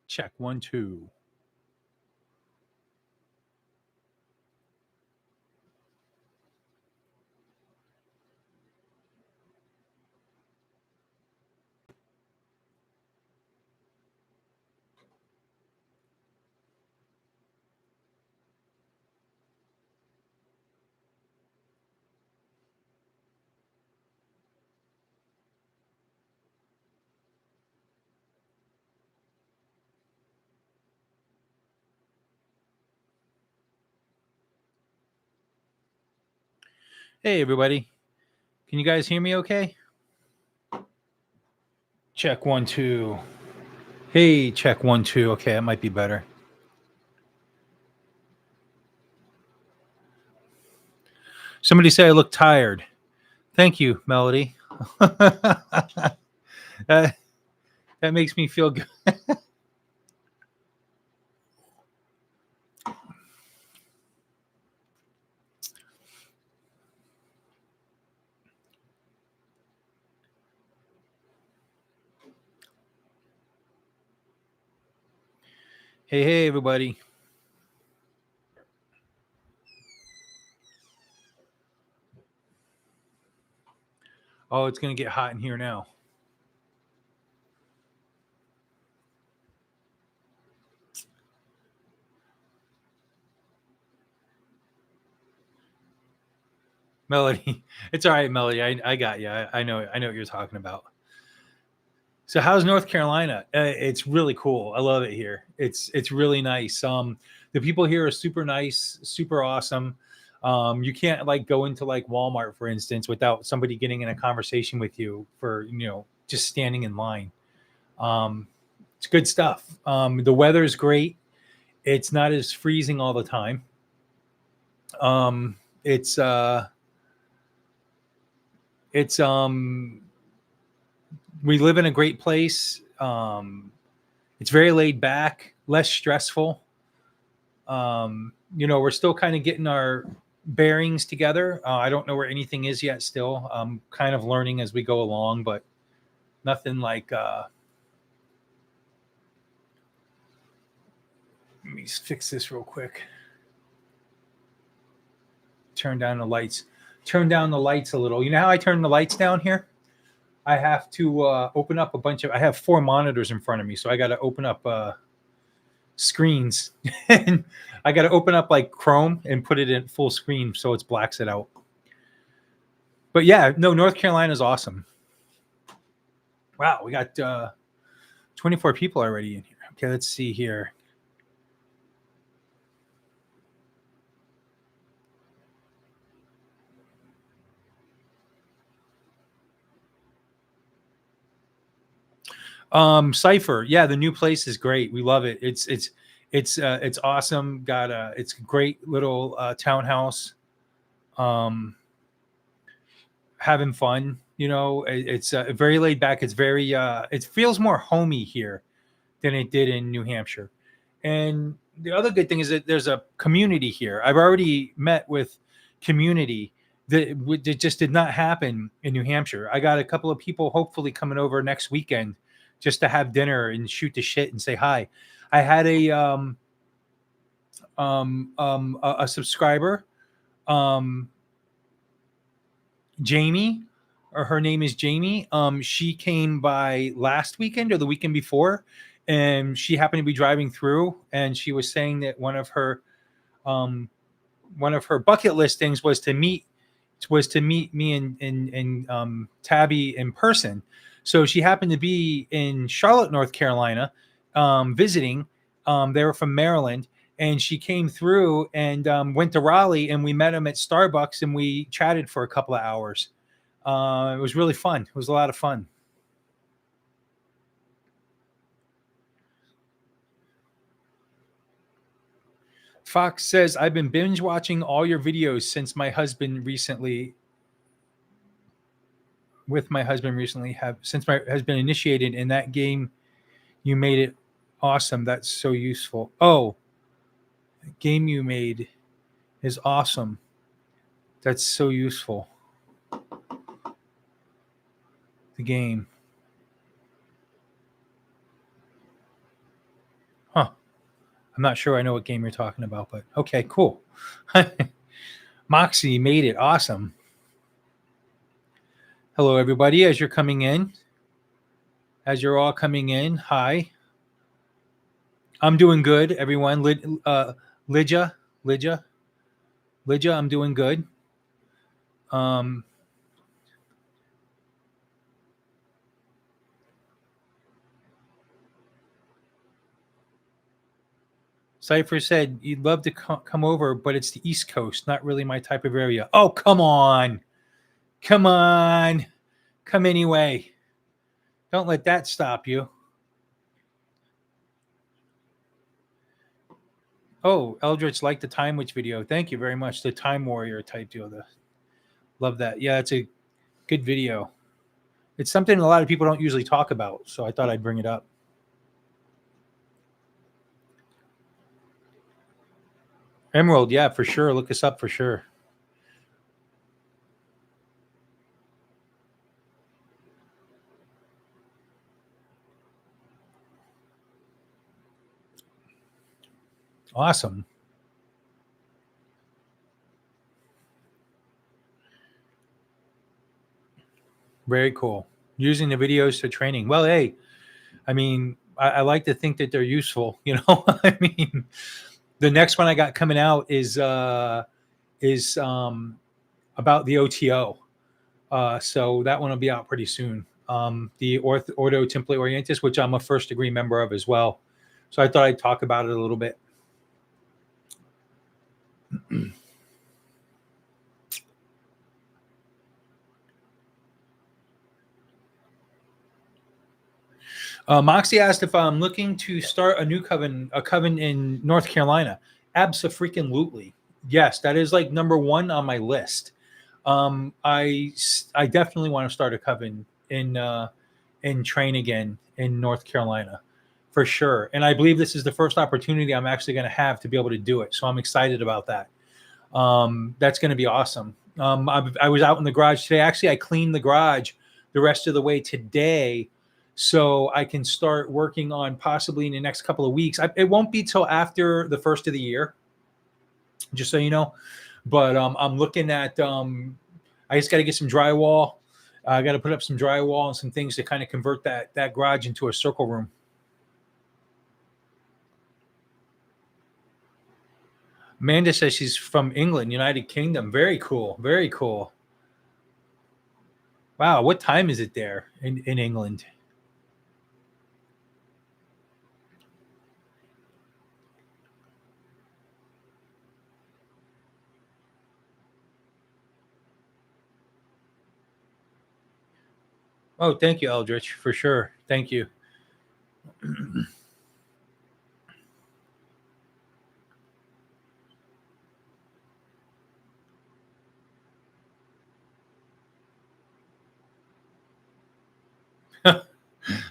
Check 1 2. Hey, everybody. Can you guys hear me okay? Check 1 2. Hey, check 1 2. Okay, that might be better. Somebody say I look tired. Thank you, Melody. that, that makes me feel good. Hey, everybody. Oh, it's going to get hot in here now. Melody, it's all right, Melody. I got you. I know what you're talking about. So, how's North Carolina? It's really cool. I love it here. It's really nice. The people here are super nice, super awesome. You can't like go into like Walmart, for instance, without somebody getting in a conversation with you for just standing in line. It's good stuff. The weather's great. It's not as freezing all the time. It's it's We live in a great place. It's very laid back, less stressful. We're still kind of getting our bearings together. I don't know where anything is yet. Still, I'm kind of learning as we go along, but nothing like. Let me fix this real quick. Turn down the lights. Turn down the lights a little. You know how I turn the lights down here? I have to open up a bunch of. I have 4 monitors in front of me, so I got to open up screens, and I got to open up like Chrome and put it in full screen so it blacks it out. But yeah, no, North Carolina is awesome. Wow, we got 24 people already in here. Okay, let's see here. Cypher, yeah, the new place is great. We love it. It's awesome. It's a great little townhouse. Having fun. It's very laid back. It's very it feels more homey here than it did in New Hampshire. And the other good thing is that there's a community here. I've already met with community that just did not happen in New Hampshire. I got a couple of people hopefully coming over next weekend just to have dinner and shoot the shit and say hi. I had a subscriber, um, Jamie, or her name is Jamie. She came by last weekend or the weekend before, and she happened to be driving through, and she was saying that um, one of her bucket list things was to meet me and Tabby in person. So she happened to be in Charlotte, North Carolina, visiting. They were from Maryland, and she came through and went to Raleigh, and we met him at Starbucks, and we chatted for a couple of hours. It was really fun. It was a lot of fun. Fox says, I've been binge watching all your videos since my husband recently has been initiated in that game. You made it awesome. That's so useful. Oh, the game you made is awesome. That's so useful. The game. I'm not sure I know what game you're talking about, but okay, cool. Moxie made it. Awesome. Hello, everybody. As you're coming in, as you're all coming in, hi. I'm doing good, everyone. Lydia, Lydia, Lydia, I'm doing good. Um, Cypher said you'd love to come over, but it's the East Coast, not really my type of area. Oh, come on. Come on. Come anyway. Don't let that stop you. Oh, Eldritch liked the Time Witch video. Thank you very much. The Time Warrior type deal. Love that. Yeah, it's a good video. It's something a lot of people don't usually talk about, so I thought I'd bring it up. Emerald, yeah, for sure. Look us up for sure. Awesome. Very cool. Using the videos for training. Well, hey, I mean, I like to think that they're useful. You know, I mean, the next one I got coming out is about the OTO. So that one will be out pretty soon. The Ordo Temple Orientis, which I'm a first degree member of as well. So I thought I'd talk about it a little bit. Moxie asked if I'm looking to start a new a coven in North Carolina. Abso-freaking-lutely. Yes, that is like number one on my list. I definitely want to start a coven in train again in North Carolina for sure. And I believe this is the first opportunity I'm actually going to have to be able to do it. So I'm excited about that. That's going to be awesome. I was out in the garage today. Actually, I cleaned the garage the rest of the way today, so I can start working on possibly in the next couple of weeks. It won't be till after the first of the year, just so you know. But I'm looking at. I just got to get some drywall. I got to put up some drywall and some things to kind of convert that garage into a circle room. Amanda says she's from England, United Kingdom. Very cool. Very cool. Wow, what time is it there in England? Oh, thank you, Eldritch, for sure. Thank you.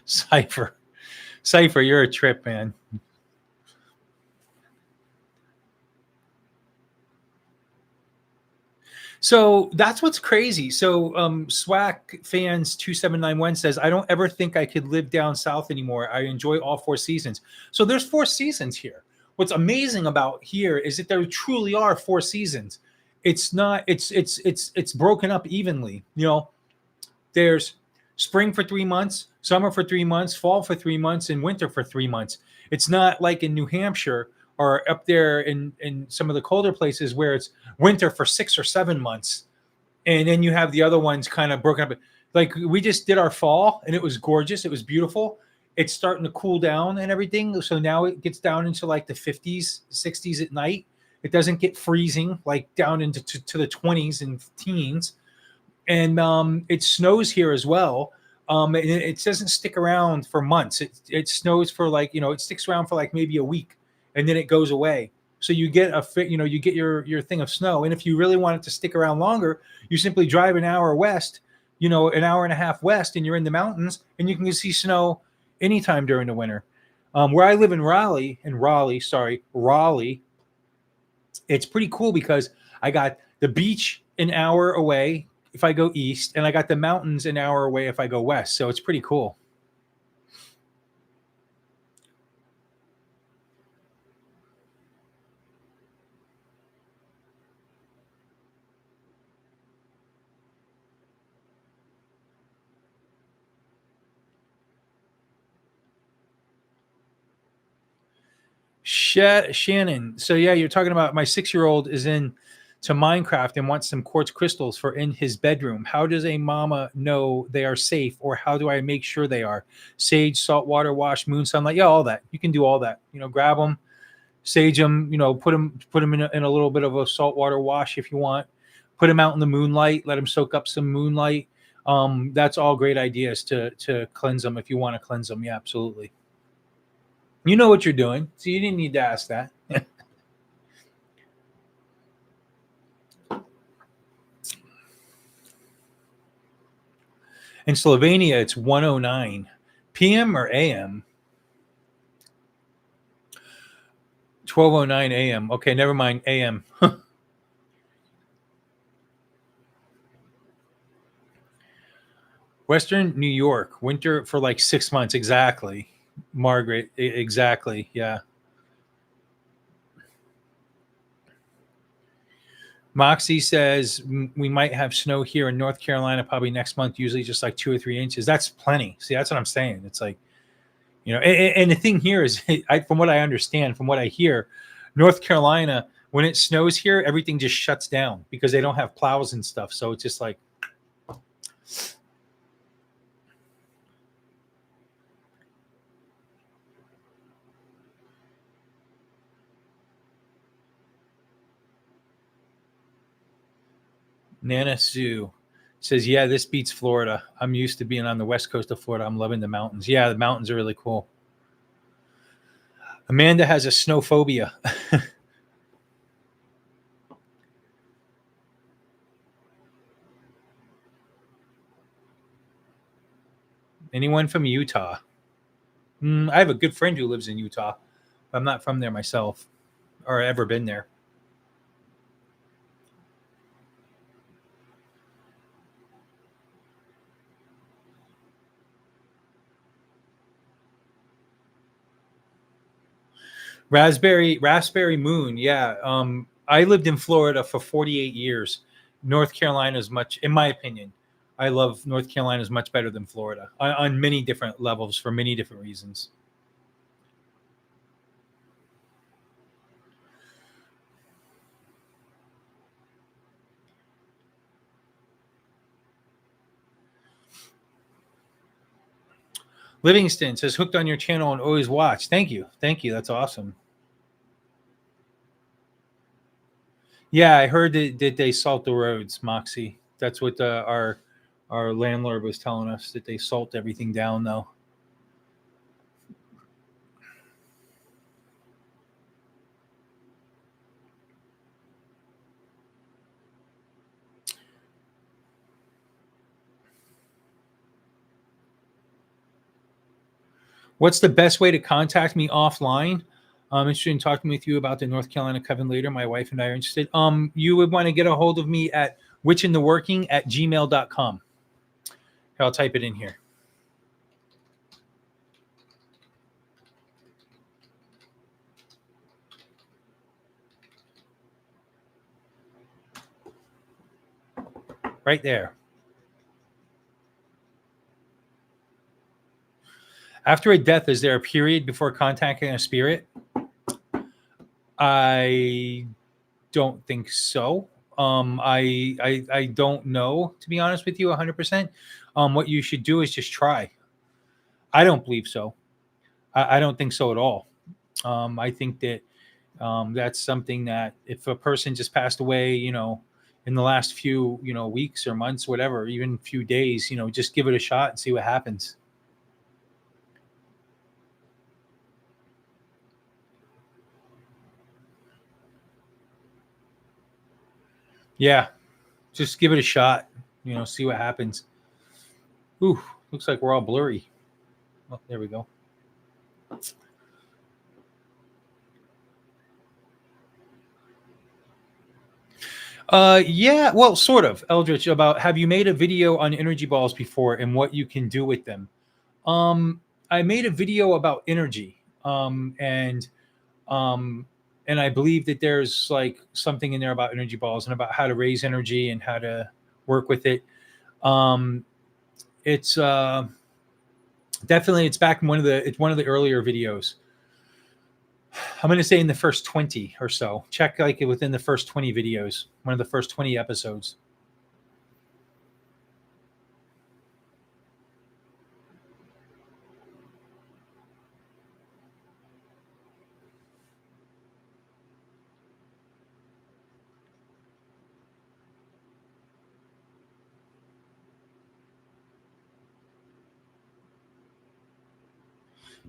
Cypher, you're a trip, man. So that's what's crazy. So SWAC fans 2791 says, I don't ever think I could live down south anymore. I enjoy all four seasons. So there's four seasons here. What's amazing about here is that there truly are four seasons. It's not, it's broken up evenly. You know, there's spring for 3 months, summer for 3 months, fall for 3 months, and winter for 3 months. It's not like in New Hampshire or up there in some of the colder places where it's winter for 6 or 7 months. And then you have the other ones kind of broken up. Like we just did our fall and it was gorgeous. It was beautiful. It's starting to cool down and everything. So now it gets down into like the 50s, 60s at night. It doesn't get freezing like down into to the 20s and teens. And it snows here as well. It doesn't stick around for months. It snows for like, you know, it sticks around for like maybe a week and then it goes away. So you get you get your thing of snow. And if you really want it to stick around longer, you simply drive an hour west, you know, an hour and a half west, and you're in the mountains and you can see snow anytime during the winter. Where I live in Raleigh, it's pretty cool because I got the beach an hour away if I go east, and I got the mountains an hour away if I go west. So it's pretty cool. Shannon. So yeah, you're talking about my 6-year-old is in to Minecraft and wants some quartz crystals for in his bedroom. How does a mama know they are safe, or how do I make sure they are? Sage, saltwater wash, moon sunlight. Yeah, all that. You can do all that. Grab them, sage them. Put them in a little bit of a saltwater wash if you want. Put them out in the moonlight. Let them soak up some moonlight. That's all great ideas to cleanse them if you want to cleanse them. Yeah, absolutely. You know what you're doing, so you didn't need to ask that. In Slovenia, it's 1:09 p.m. or a.m. 12:09 a.m. Okay, never mind. A.m. Western New York, winter for like 6 months. Exactly, Margaret. Exactly. Yeah. Moxie says we might have snow here in North Carolina probably next month, usually just like 2 or 3 inches. That's plenty. See, that's what I'm saying. It's like, and the thing here is, from what I understand, from what I hear, North Carolina, when it snows here, everything just shuts down because they don't have plows and stuff. So it's just like, Nana Sue says, yeah, this beats Florida. I'm used to being on the west coast of Florida. I'm loving the mountains. Yeah, the mountains are really cool. Amanda has a snow phobia. Anyone from Utah? I have a good friend who lives in Utah. I'm not from there myself or ever been there. Raspberry Moon. Yeah. I lived in Florida for 48 years. North Carolina is much, in my opinion, I love North Carolina is much better than Florida on many different levels for many different reasons. Livingston says, hooked on your channel and always watch. Thank you. Thank you. That's awesome. Yeah, I heard that they salt the roads, Moxie. That's what our landlord was telling us, that they salt everything down though. What's the best way to contact me offline? I'm interested in talking with you about the North Carolina Coven later. My wife and I are interested. You would want to get a hold of me at witchintheworking@gmail.com. I'll type it in here. Right there. After a death, is there a period before contacting a spirit? I don't think so. I don't know, to be honest with you, 100%. What you should do is just try. I don't believe so. I don't think so at all. I think that that's something that if a person just passed away, in the last few, weeks or months, whatever, even few days, just give it a shot and see what happens. Yeah, just give it a shot. See what happens. Ooh, looks like we're all blurry. Oh, there we go. Yeah, well, sort of, Eldritch. About, have you made a video on energy balls before and what you can do with them? I made a video about energy, um, and I believe that there's like something in there about energy balls and about how to raise energy and how to work with it. Um, it's definitely, it's back in one of the earlier videos. I'm going to say in the first 20 or so. Check like within the first 20 videos, one of the first 20 episodes.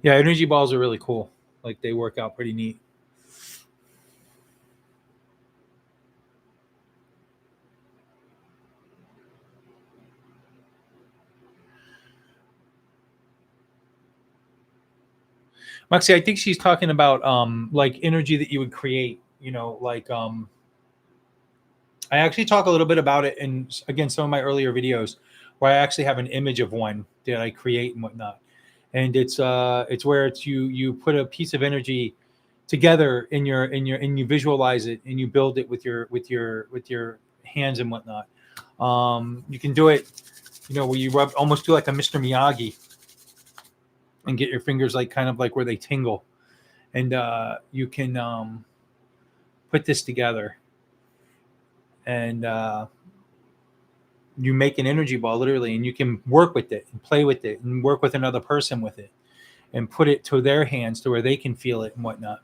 Yeah, energy balls are really cool. Like they work out pretty neat. Moxie, I think she's talking about like energy that you would create, you know, like I actually talk a little bit about it in again some of my earlier videos where I actually have an image of one that I create and whatnot. And it's where it's you put a piece of energy together and you visualize it and you build it with your hands and whatnot. You can do it, you know, where you rub almost do like a Mr. Miyagi and get your fingers like kind of like where they tingle, and you can put this together and you make an energy ball literally, and you can work with it and play with it and work with another person with it and put it to their hands to where they can feel it and whatnot.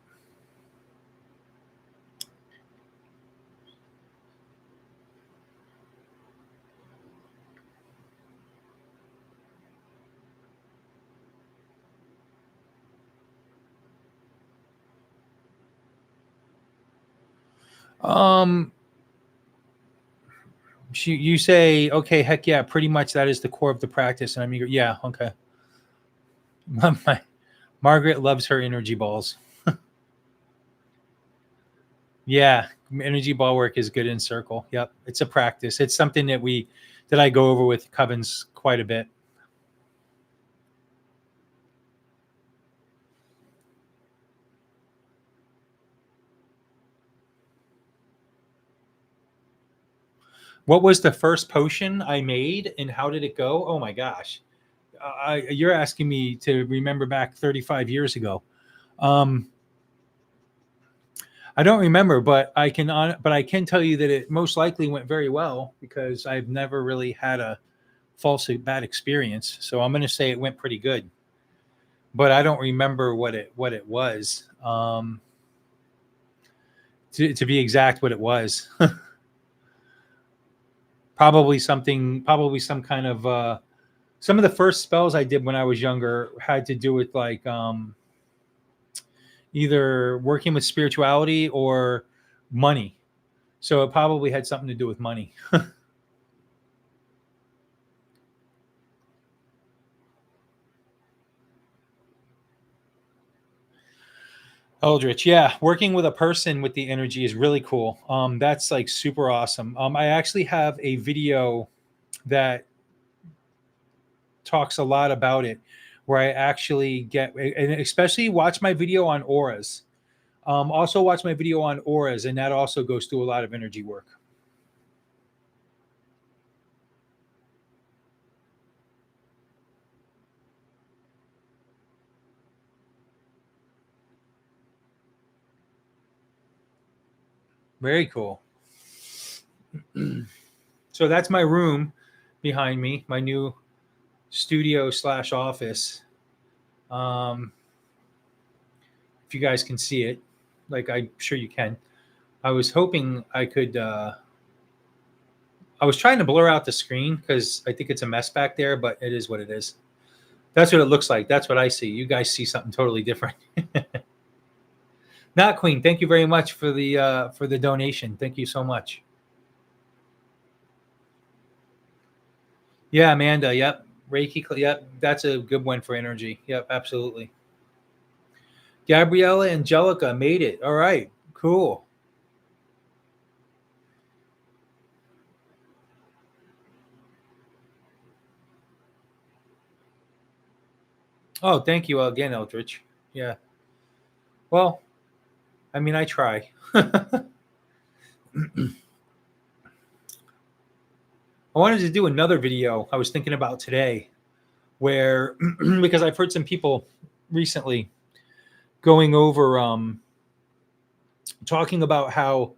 Um, you say, okay, heck yeah, pretty much that is the core of the practice. And I'm eager. Yeah, okay. Margaret loves her energy balls. Yeah, energy ball work is good in circle. Yep, it's a practice. It's something that I go over with Covens quite a bit. What was the first potion I made, and how did it go? Oh my gosh, you're asking me to remember back 35 years ago. Um, I don't remember, but I can tell you that it most likely went very well because I've never really had a falsely bad experience. So I'm going to say it went pretty good, but I don't remember what it was. To be exact, what it was. Probably some kind of some of the first spells I did when I was younger had to do with like either working with spirituality or money. So it probably had something to do with money. Eldritch, yeah, working with a person with the energy is really cool. That's like super awesome. I actually have a video that talks a lot about it, where I actually get, and especially watch my video on auras. Also watch my video on auras, and that also goes through a lot of energy work. Very cool. So that's my room behind me, my new studio slash office. Um, if you guys can see it, like I'm sure you can. I was hoping I could. I was trying to blur out the screen because I think it's a mess back there, but it is what it is. That's what it looks like. That's what I see. You guys see something totally different. Not Queen. Thank you very much for the donation. Thank you so much. Yeah, Amanda. Yep. Reiki. Yep. That's a good one for energy. Yep. Absolutely. Gabriella Angelica made it. All right. Cool. Oh, thank you again, Eldridge. Yeah. Well, I mean, I try. I wanted to do another video I was thinking about today where, because I've heard some people recently going over talking about how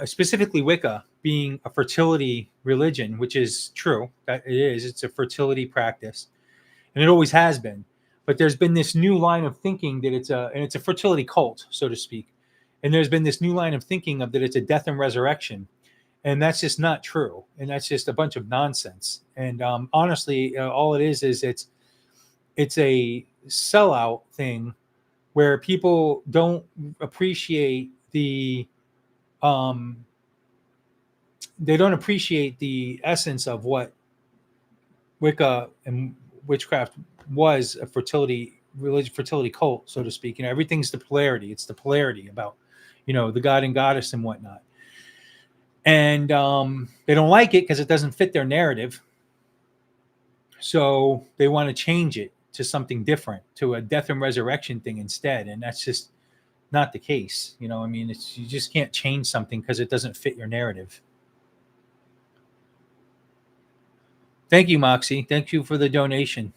specifically Wicca being a fertility religion, which is true, that it is, it's a fertility practice, and it always has been. But there's been this new line of thinking that it's a fertility cult, so to speak. And there's been this new line of thinking of that it's a death and resurrection, and that's just not true, and that's just a bunch of nonsense. And honestly, all it is it's a sellout thing where people don't appreciate um, the essence of what Wicca and witchcraft was, a fertility religion, fertility cult, so to speak. Everything's the polarity. It's the polarity about, the god and goddess and whatnot. And they don't like it because it doesn't fit their narrative. So they want to change it to something different, to a death and resurrection thing instead. And that's just not the case. You just can't change something because it doesn't fit your narrative. Thank you, Moxie. Thank you for the donation.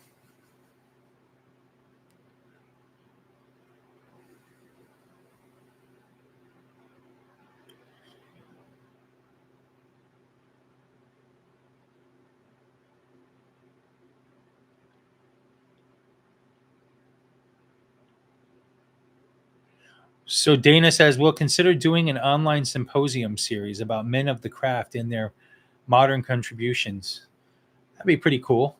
So Dana says, we'll consider doing an online symposium series about men of the craft and their modern contributions. That'd be pretty cool.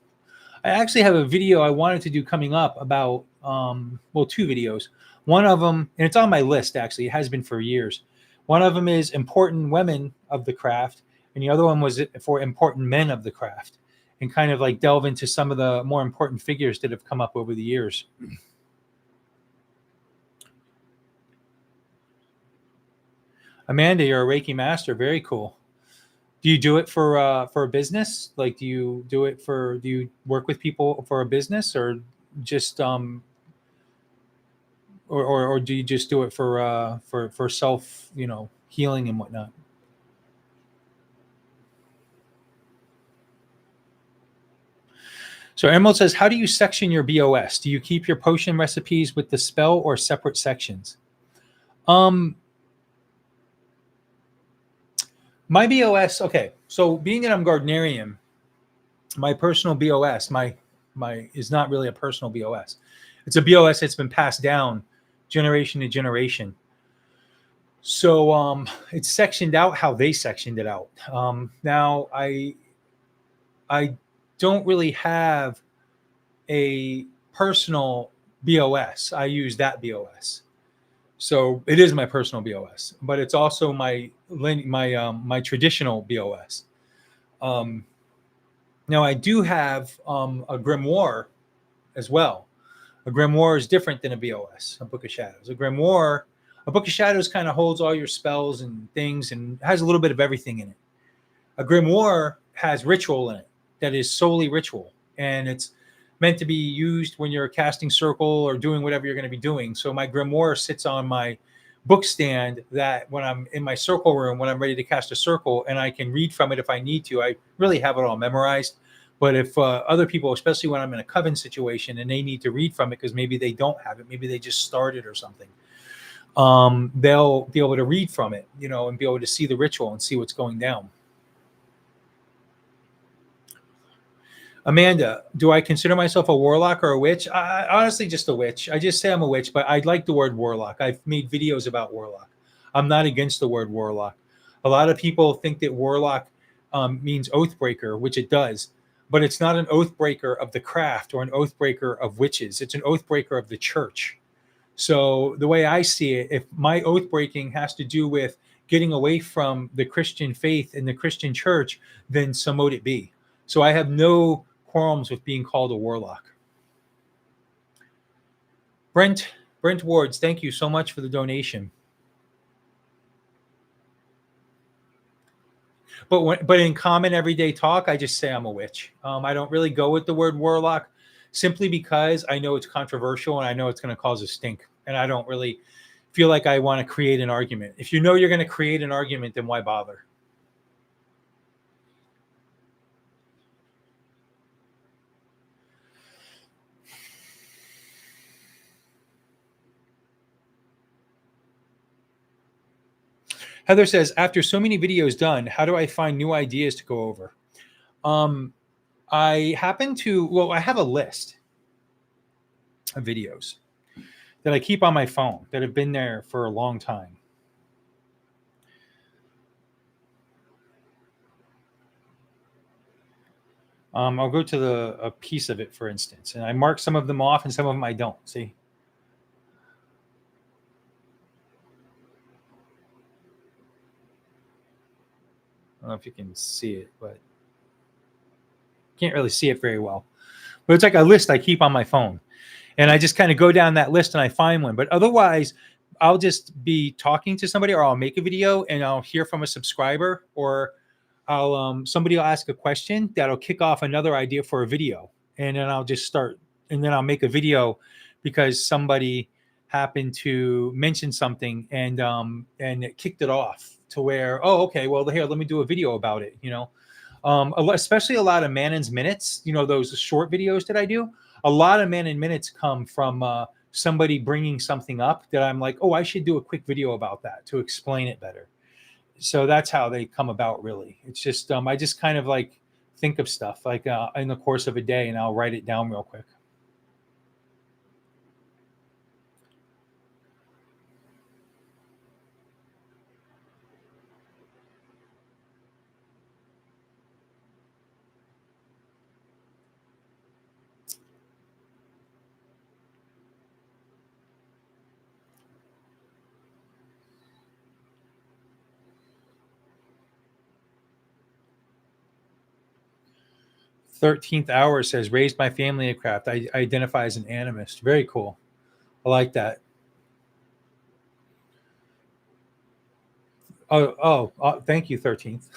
I actually have a video I wanted to do coming up about, two videos. One of them, and it's on my list actually, it has been for years. One of them is important women of the craft, and the other one was for important men of the craft, and kind of like delve into some of the more important figures that have come up over the years. Amanda, you're a Reiki master. Very cool. Do you do it for a business? Like, do you work with people for a business, or just or do you just do it for self, healing and whatnot? So Emerald says, how do you section your BOS? Do you keep your potion recipes with the spell or separate sections? My BOS, okay. So being that I'm Gardnerian, my personal BOS, my is not really a personal BOS. It's a BOS that's been passed down generation to generation. So it's sectioned out how they sectioned it out. Now I don't really have a personal BOS. I use that BOS. So it is my personal BOS, but it's also my traditional BOS. Now I do have a grimoire as well. A grimoire is different than a BOS, a book of shadows. A book of shadows kind of holds all your spells and things and has a little bit of everything in it. A grimoire has ritual in it that is solely ritual, and it's meant to be used when you're casting circle or doing whatever you're going to be doing. So my grimoire sits on my book stand, that when I'm in my circle room, when I'm ready to cast a circle, and I can read from it if I need to. I really have it all memorized. But if other people, especially when I'm in a coven situation and they need to read from it because maybe they don't have it, maybe they just started or something, they'll be able to read from it, and be able to see the ritual and see what's going down. Amanda, do I consider myself a warlock or a witch? Honestly, just a witch. I just say I'm a witch, but I like the word warlock. I've made videos about warlock. I'm not against the word warlock. A lot of people think that warlock means oathbreaker, which it does, but it's not an oathbreaker of the craft or an oathbreaker of witches. It's an oathbreaker of the church. So the way I see it, if my oath breaking has to do with getting away from the Christian faith and the Christian church, then so mote it be. So I have no qualms with being called a warlock. Brent Wards, thank you so much for the donation. But in common everyday talk, I just say I'm a witch. I don't really go with the word warlock, simply because I know it's controversial and I know it's going to cause a stink, and I don't really feel like I want to create an argument. If you know you're going to create an argument, then why bother? Heather says, after so many videos done, how do I find new ideas to go over? I happen to, well, I have a list of videos that I keep on my phone that have been there for a long time. I'll go to a piece of it, for instance, and I mark some of them off and some of them I don't. See? I don't know if you can see it, but can't really see it very well. But it's like a list I keep on my phone. And I just kind of go down that list and I find one. But otherwise, I'll just be talking to somebody, or I'll make a video and I'll hear from a subscriber, or I'll somebody will ask a question that'll kick off another idea for a video. And then I'll just start, and then I'll make a video because somebody happened to mention something, and it kicked it off to where, oh, okay, well, here, let me do a video about it, especially a lot of Man in Minutes, those short videos that I do. A lot of Man in Minutes come from somebody bringing something up that I'm like, oh, I should do a quick video about that to explain it better. So that's how they come about, really. It's just I just kind of like think of stuff like in the course of a day, and I'll write it down real quick. "13th Hour" says, raised my family in craft. I identify as an animist. Very cool. I like that. Oh, thank you, 13th.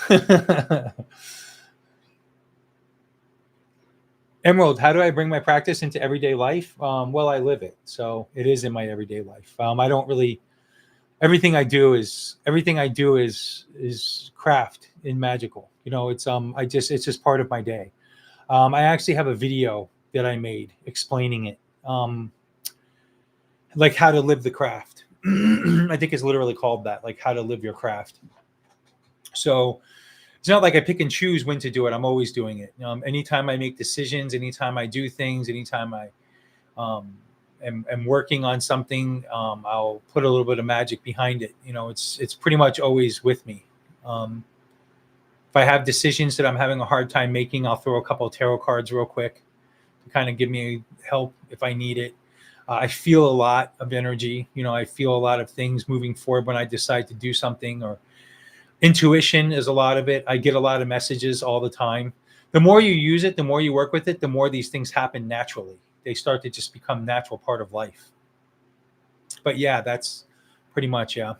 Emerald, how do I bring my practice into everyday life? Well, I live it, so it is in my everyday life. I don't really. Everything I do is craft and magical. It's just part of my day. I actually have a video that I made explaining it, like how to live the craft. I think it's literally called that, like how to live your craft. So it's not like I pick and choose when to do it. I'm always doing it. Anytime I make decisions, anytime I do things, anytime I am working on something, I'll put a little bit of magic behind it. It's pretty much always with me. If I have decisions that I'm having a hard time making, I'll throw a couple of tarot cards real quick to kind of give me help if I need it. I feel a lot of energy. I feel a lot of things moving forward when I decide to do something, or intuition is a lot of it. I get a lot of messages all the time. The more you use it, the more you work with it, the more these things happen naturally. They start to just become natural part of life. But yeah, that's pretty much, yeah.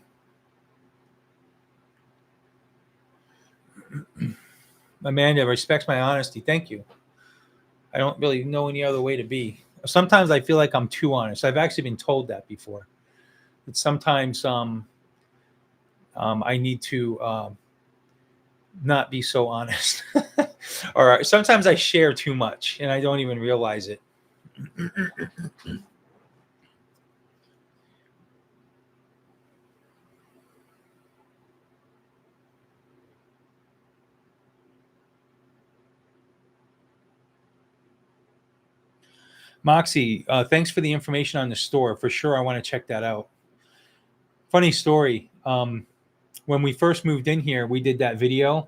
Amanda respects my honesty. Thank you. I don't really know any other way to be. Sometimes I feel like I'm too honest. I've actually been told that before. But sometimes I need to not be so honest. Or sometimes I share too much and I don't even realize it. Moxie, thanks for the information on the store. For sure, I want to check that out. Funny story. When we first moved in here, we did that video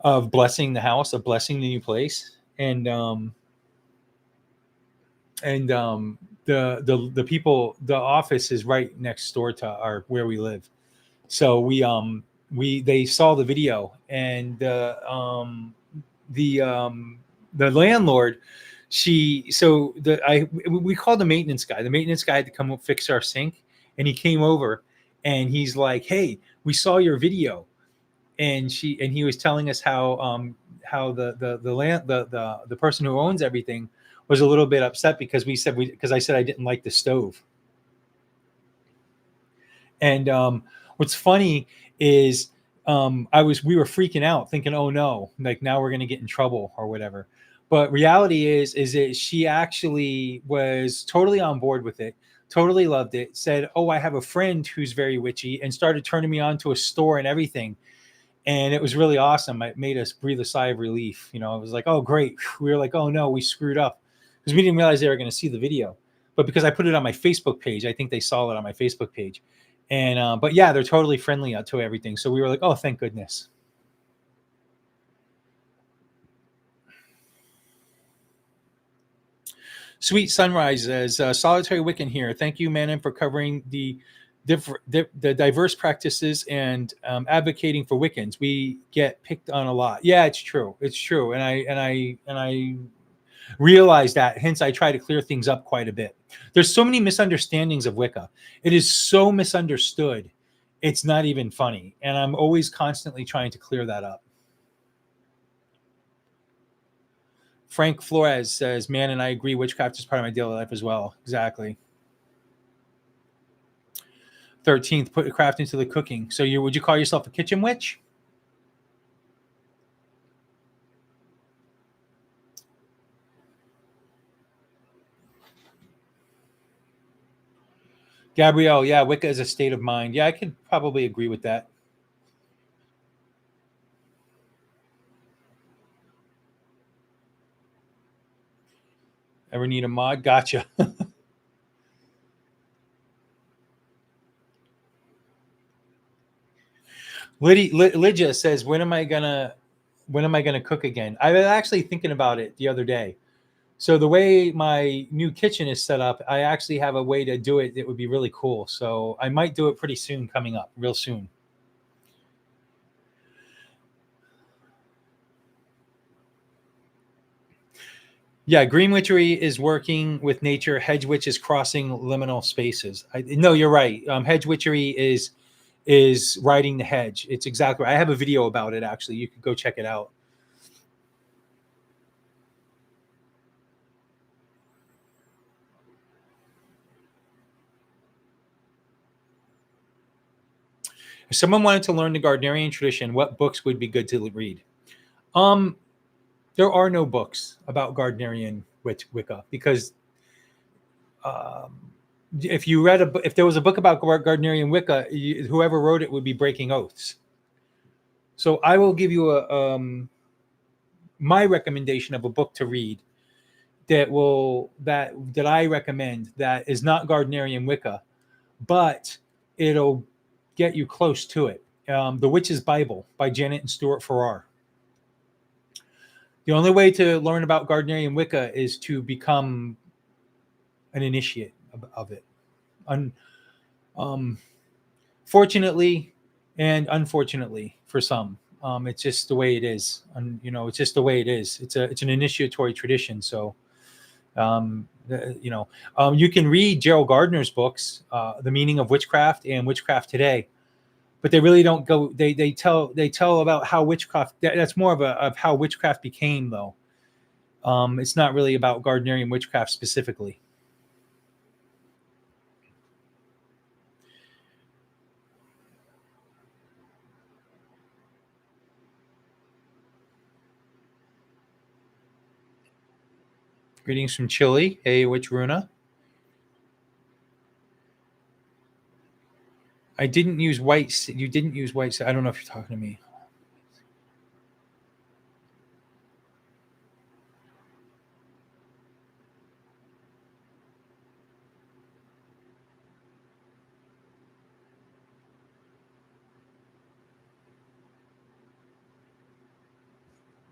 of blessing the house, of blessing the new place, and the people, the office is right next door to our where we live. So they saw the video, and the landlord, we called the maintenance guy. The maintenance guy had to come fix our sink, and he came over, and he's like, "Hey, we saw your video," and he was telling us how the person who owns everything was a little bit upset because I said I didn't like the stove. And what's funny is we were freaking out, thinking, oh no, like now we're gonna get in trouble or whatever. But reality is that she actually was totally on board with it. Totally loved it. Said, "Oh, I have a friend who's very witchy," and started turning me on to a store and everything. And it was really awesome. It made us breathe a sigh of relief. You know, it was like, "Oh, great." We were like, "Oh no, we screwed up," because we didn't realize they were going to see the video. But because I put it on my Facebook page, I think they saw it on my Facebook page. And but yeah, they're totally friendly to everything. So we were like, "Oh, thank goodness." Sweet Sunrise says, "Solitary Wiccan here. Thank you, Manon, for covering the the diverse practices and advocating for Wiccans. We get picked on a lot. Yeah, it's true. It's true, and I realize that. Hence, I try to clear things up quite a bit. There's so many misunderstandings of Wicca. It is so misunderstood. It's not even funny, and I'm always constantly trying to clear that up." Frank Flores says, "Man, and I agree. Witchcraft is part of my daily life as well." Exactly. 13th, put craft into the cooking. So would you call yourself a kitchen witch? Gabrielle, yeah, Wicca is a state of mind. Yeah, I could probably agree with that. Ever need a mod? Gotcha. Lydia says, when am I gonna cook again? I was actually thinking about it the other day. So the way my new kitchen is set up, I actually have a way to do it that would be really cool. So I might do it pretty soon, coming up real soon. Yeah, green witchery is working with nature. Hedge witch is crossing liminal spaces. No, you're right. Hedge witchery is riding the hedge. It's exactly right. I have a video about it actually. You could go check it out. If someone wanted to learn the Gardnerian tradition, what books would be good to read? Um, there are no books about Gardnerian Wicca because um, if there was a book about Gardnerian Wicca, whoever wrote it would be breaking oaths. So I will give you my recommendation of a book to read that I recommend that is not Gardnerian Wicca, but it'll get you close to it. The Witch's Bible by Janet and Stuart Farrar. The only way to learn about Gardnerian Wicca is to become an initiate of it. Un, um, Fortunately and unfortunately for some, it's just the way it is. It's just the way it is. It's an initiatory tradition. So you can read Gerald Gardner's books, The Meaning of Witchcraft and Witchcraft Today, but they really don't go. They tell about how witchcraft. That's more of how witchcraft became, though. It's not really about Gardnerian witchcraft specifically. Greetings from Chile. Hey, Witch Runa. I didn't use white. You didn't use white. I don't know if you're talking to me.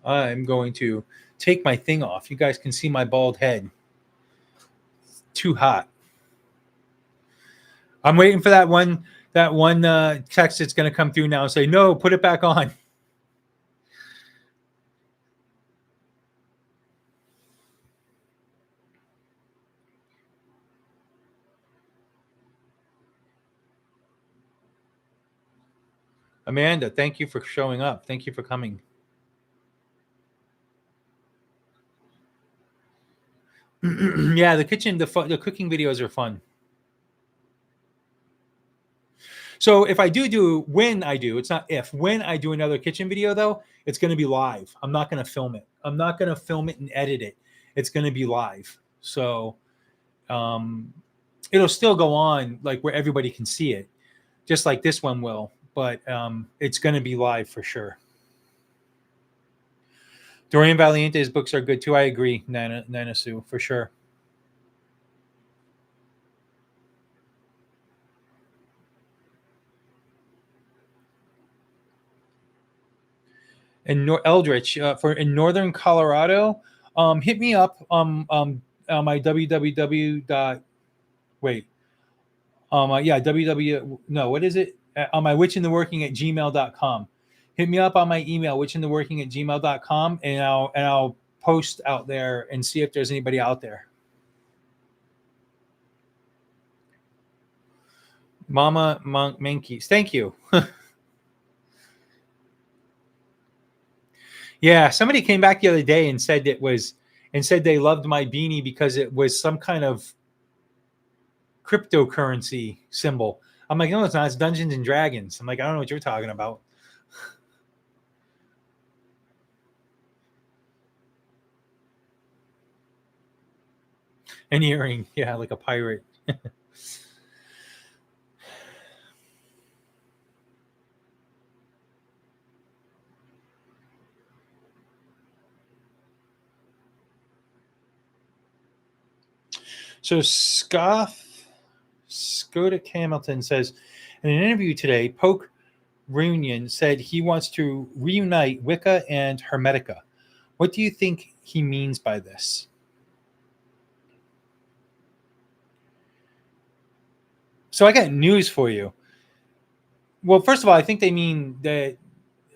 I'm going to take my thing off. You guys can see my bald head. It's too hot. I'm waiting for that one text that's going to come through now and say, "No, put it back on." Amanda, thank you for showing up. Thank you for coming. Yeah, the cooking videos are fun. So if I when I do, it's not if, when I do another kitchen video though, it's going to be live. I'm not going to film it. I'm not going to film it and edit it. It's going to be live. So, um, it'll still go on like where everybody can see it, just like this one will. But it's going to be live for sure. Dorian Valiente's books are good too. I agree, Nana Sue, for sure. And Eldritch for in northern Colorado, hit me up on my www dot wait yeah www no what is it on my witchintheworking at gmail.com. Hit me up on my email witchintheworking at gmail.com, and I'll post out there and see if there's anybody out there. Mama Monkeys, thank you. Yeah, somebody came back the other day and said they loved my beanie because it was some kind of cryptocurrency symbol. I'm like, no, it's not. It's Dungeons and Dragons. I'm like, I don't know what you're talking about. An earring, yeah, like a pirate. So Skoda Hamilton says, in an interview today, Poke Reunion said he wants to reunite Wicca and Hermetica. What do you think he means by this? So I got news for you. Well, first of all, I think they mean that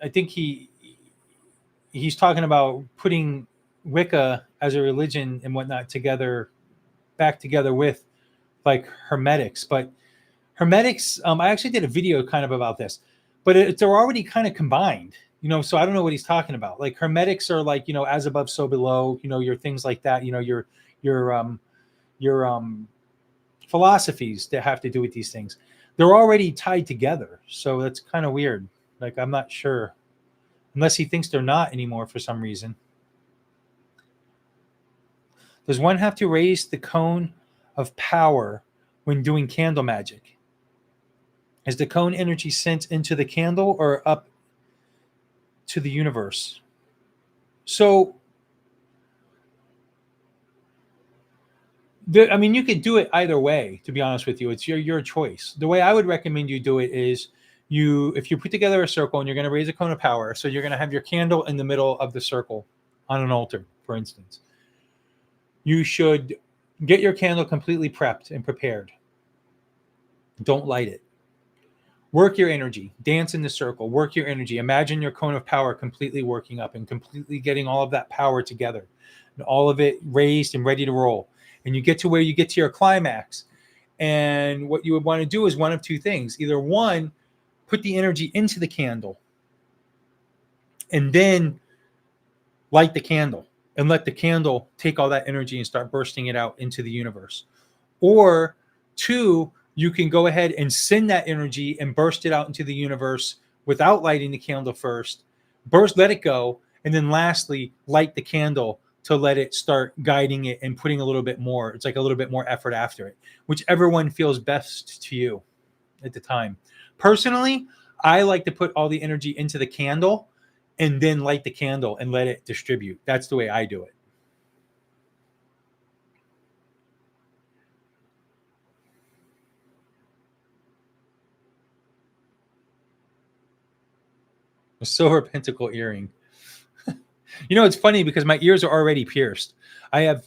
I think he's talking about putting Wicca as a religion and whatnot back together with like Hermetics. But Hermetics, I actually did a video kind of about this, but they're already kind of combined, so I don't know what he's talking about. Like Hermetics are like, as above, so below, your things like that, your philosophies that have to do with these things. They're already tied together. So that's kind of weird. Like, I'm not sure, unless he thinks they're not anymore for some reason. Does one have to raise the cone of power when doing candle magic? Is the cone energy sent into the candle or up to the universe? So, you could do it either way, to be honest with you. It's your choice. The way I would recommend you do it is if you put together a circle and you're going to raise a cone of power, so you're going to have your candle in the middle of the circle on an altar, for instance. You should get your candle completely prepped and prepared. Don't light it. Work your energy. Dance in the circle. Work your energy. Imagine your cone of power completely working up and completely getting all of that power together, and all of it raised and ready to roll. And you get to where you get to your climax. And what you would want to do is one of two things. Either one, put the energy into the candle and then light the candle and let the candle take all that energy and start bursting it out into the universe. Or two, you can go ahead and send that energy and burst it out into the universe without lighting the candle first. Let it go. And then lastly, light the candle to let it start guiding it and putting a little bit more. It's like a little bit more effort after it, whichever one feels best to you at the time. Personally, I like to put all the energy into the candle and then light the candle and let it distribute. That's the way I do it. A silver pentacle earring. It's funny because my ears are already pierced. I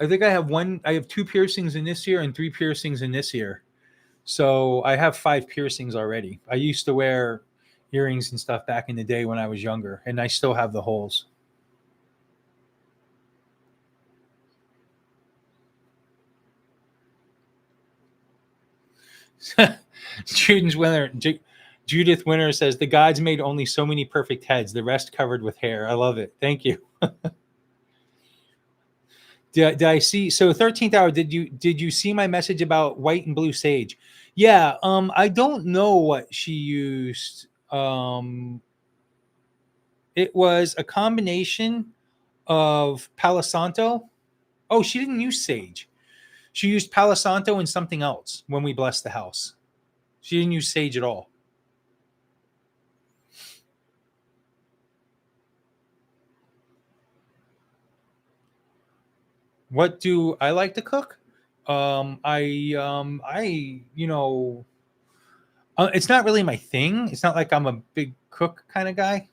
think I have 2 piercings in this ear and 3 piercings in this ear. So I have 5 piercings already. I used to wear earrings and stuff back in the day when I was younger, and I still have the holes. Judith Winter says, the gods made only so many perfect heads, the rest covered with hair. I love it. Thank you. Did I see? So 13th hour. Did you see my message about white and blue sage? Yeah. I don't know what she used. It was a combination of Palo Santo. Oh, she didn't use sage. She used Palo Santo and something else when we blessed the house. She didn't use sage at all. What do I like to cook? It's not really my thing. It's not like I'm a big cook kind of guy.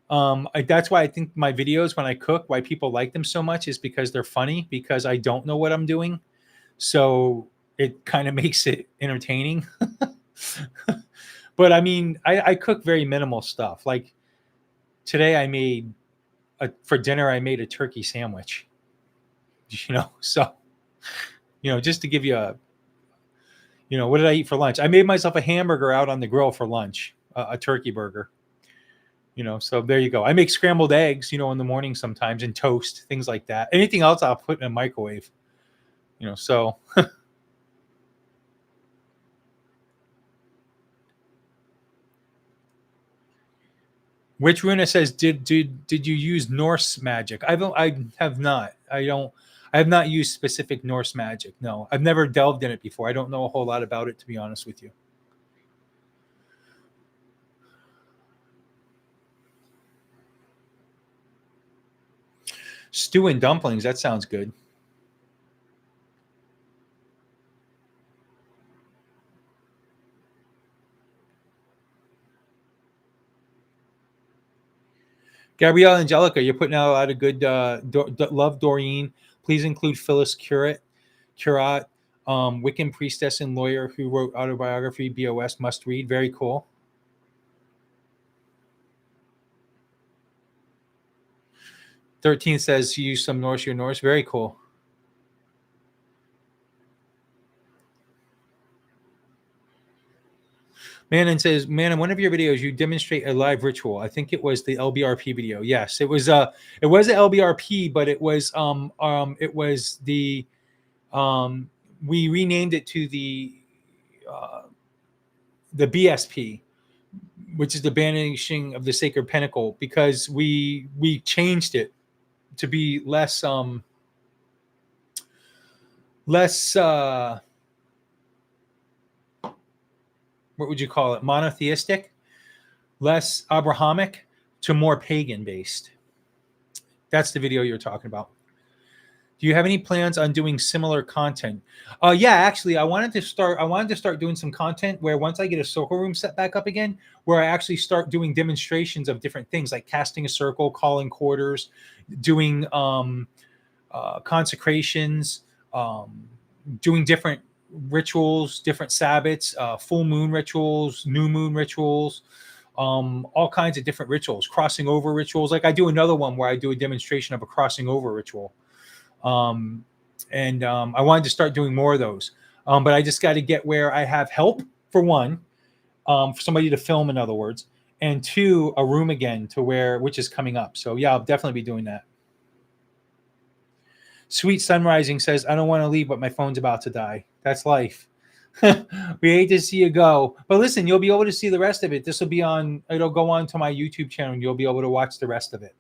That's why I think my videos when I cook, why people like them so much is because they're funny, because I don't know what I'm doing. So it kind of makes it entertaining. But I mean, I cook very minimal stuff. Like today for dinner, I made a turkey sandwich, so, just to give you what did I eat for lunch? I made myself a hamburger out on the grill for lunch, a turkey burger. So there you go. I make scrambled eggs, in the morning sometimes, and toast, things like that. Anything else I'll put in a microwave, so. Which Runa says, did you use Norse magic? I have not. I have not used specific Norse magic. No, I've never delved in it before. I don't know a whole lot about it, to be honest with you. Stew and dumplings, that sounds good. Gabrielle Angelica, you're putting out a lot of good love, Doreen. Please include Phyllis Curat, Wiccan priestess and lawyer who wrote autobiography, BOS must read. Very cool. 13 says use some Norse, your Norse. Very cool. Manon says, man, in one of your videos, you demonstrate a live ritual. I think it was the LBRP video. Yes, it was an LBRP, but it was the we renamed it to the BSP, which is the banishing of the sacred pentacle, because we changed it to be less what would you call it, monotheistic, less Abrahamic, to more pagan based. That's the video you're talking about. Do you have any plans on doing similar content? Yeah, actually, I wanted to start doing some content where once I get a circle room set back up again, where I actually start doing demonstrations of different things like casting a circle, calling quarters, doing consecrations, doing different rituals, different Sabbats, full moon rituals, new moon rituals, all kinds of different rituals, crossing over rituals. Like I do another one where I do a demonstration of a crossing over ritual. And I wanted to start doing more of those. But I just got to get where I have help, for one, for somebody to film, in other words, and two, a room again which is coming up. So yeah, I'll definitely be doing that. Sweet Sunrising says, I don't want to leave, but my phone's about to die. That's life. We hate to see you go. But listen, you'll be able to see the rest of it. It'll go on to my YouTube channel and you'll be able to watch the rest of it.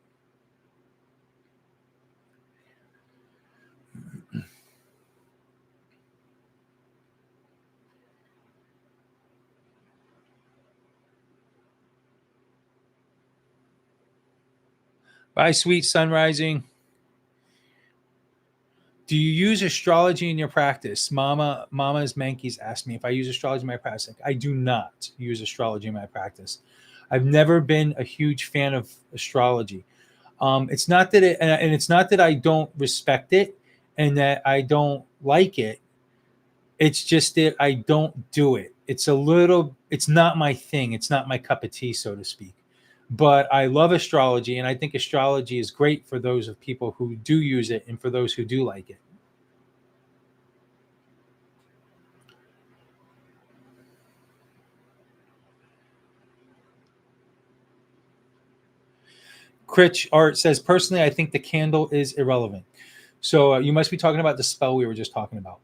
Bye, Sweet Sunrising. Do you use astrology in your practice? Mama's Mankeys asked me if I use astrology in my practice. I do not use astrology in my practice. I've never been a huge fan of astrology. It's not that it's not that I don't respect it and that I don't like it. It's just that I don't do it. It's not my thing. It's not my cup of tea, so to speak. But I love astrology, and I think astrology is great for those of people who do use it and for those who do like it. Critch Art says, personally, I think the candle is irrelevant. So you must be talking about the spell we were just talking about.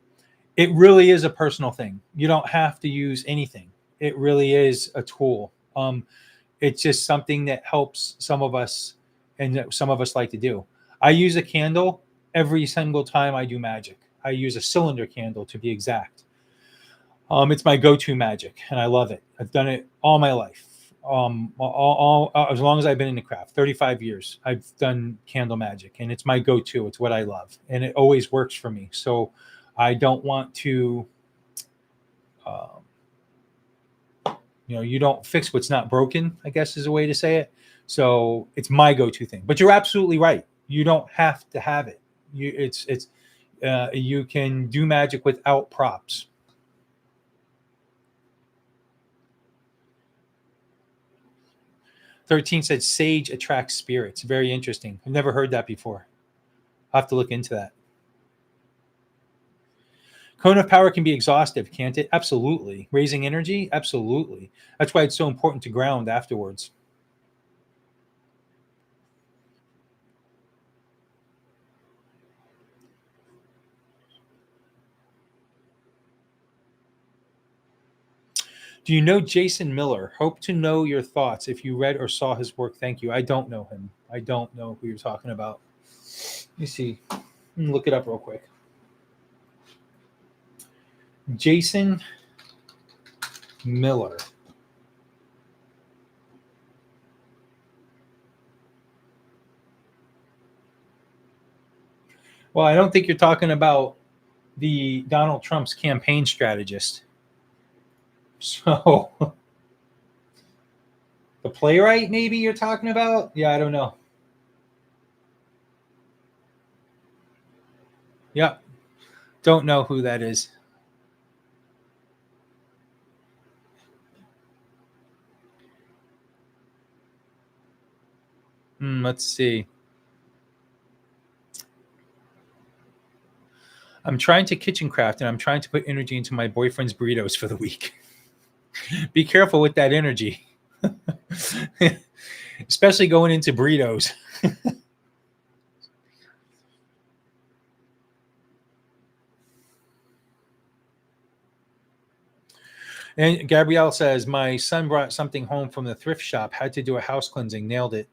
It really is a personal thing. You don't have to use anything. It really is a tool. It's just something that helps some of us, and that some of us like to do. I use a candle every single time I do magic. I use a cylinder candle to be exact. It's my go-to magic, and I love it. I've done it all my life. As long as I've been in the craft, 35 years, I've done candle magic, and it's my go-to. It's what I love, and it always works for me. So I don't want to, um, you don't fix what's not broken, I guess is a way to say it. So it's my go-to thing. But you're absolutely right. You don't have to have it. You can do magic without props. 13 said sage attracts spirits. Very interesting. I've never heard that before. I'll have to look into that. Cone of power can be exhaustive, can't it? Absolutely. Raising energy? Absolutely. That's why it's so important to ground afterwards. Do you know Jason Miller? Hope to know your thoughts. If you read or saw his work, thank you. I don't know him. I don't know who you're talking about. Let me see. Look it up real quick. Jason Miller. Well, I don't think you're talking about the Donald Trump's campaign strategist. So the playwright, maybe you're talking about? Yeah, I don't know. Yeah, don't know who that is. Let's see. I'm trying to kitchen craft, and I'm trying to put energy into my boyfriend's burritos for the week. Be careful with that energy, especially going into burritos. And Gabrielle says, my son brought something home from the thrift shop, had to do a house cleansing, nailed it.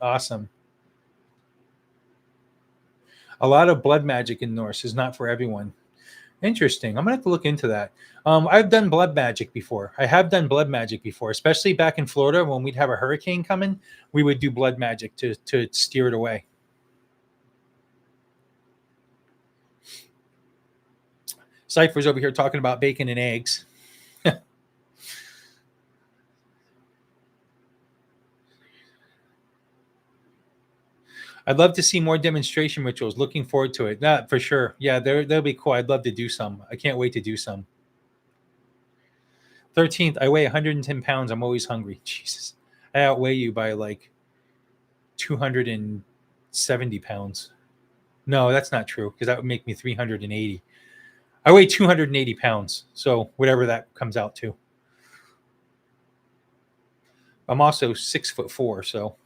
Awesome. A lot of blood magic in Norse is not for everyone. Interesting. I'm gonna have to look into that. I've done blood magic before. I have done blood magic before, especially back in Florida when we'd have a hurricane coming. We would do blood magic to steer it away. Cypher's over here talking about bacon and eggs. I'd love to see more demonstration rituals. Looking forward to it. That for sure. Yeah, they'll be cool. I'd love to do some. I can't wait to do some. 13th, I weigh 110 pounds. I'm always hungry. Jesus. I outweigh you by like 270 pounds. No, that's not true because that would make me 380. I weigh 280 pounds. So whatever that comes out to. I'm also 6'4". So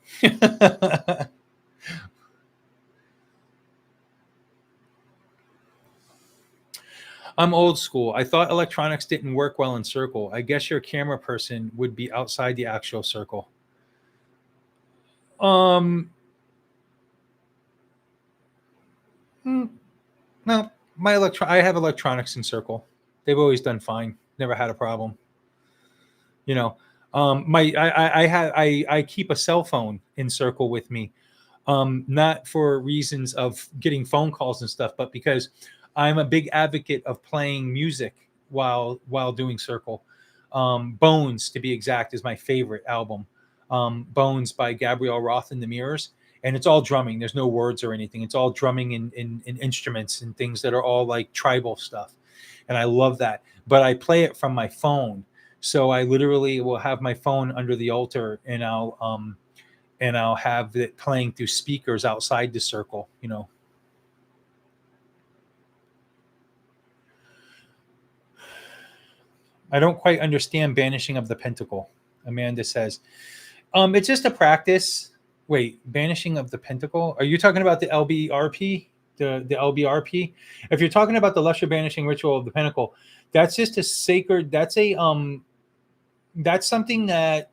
I'm old school. I thought electronics didn't work well in circle. I guess your camera person would be outside the actual circle. Um, no, I have electronics in circle. They've always done fine. Never had a problem. You know, I keep a cell phone in circle with me, not for reasons of getting phone calls and stuff, but because I'm a big advocate of playing music while doing circle. Bones, to be exact, is my favorite album. Bones by Gabrielle Roth and the Mirrors, and it's all drumming. There's no words or anything. It's all drumming in instruments and things that are all like tribal stuff, and I love that. But I play it from my phone, so I literally will have my phone under the altar, and I'll have it playing through speakers outside the circle. I don't quite understand banishing of the pentacle. Amanda says, it's just a practice. Wait, banishing of the pentacle? Are you talking about the LBRP? The LBRP? If you're talking about the lesser banishing ritual of the pentacle, that's just a sacred. That's something that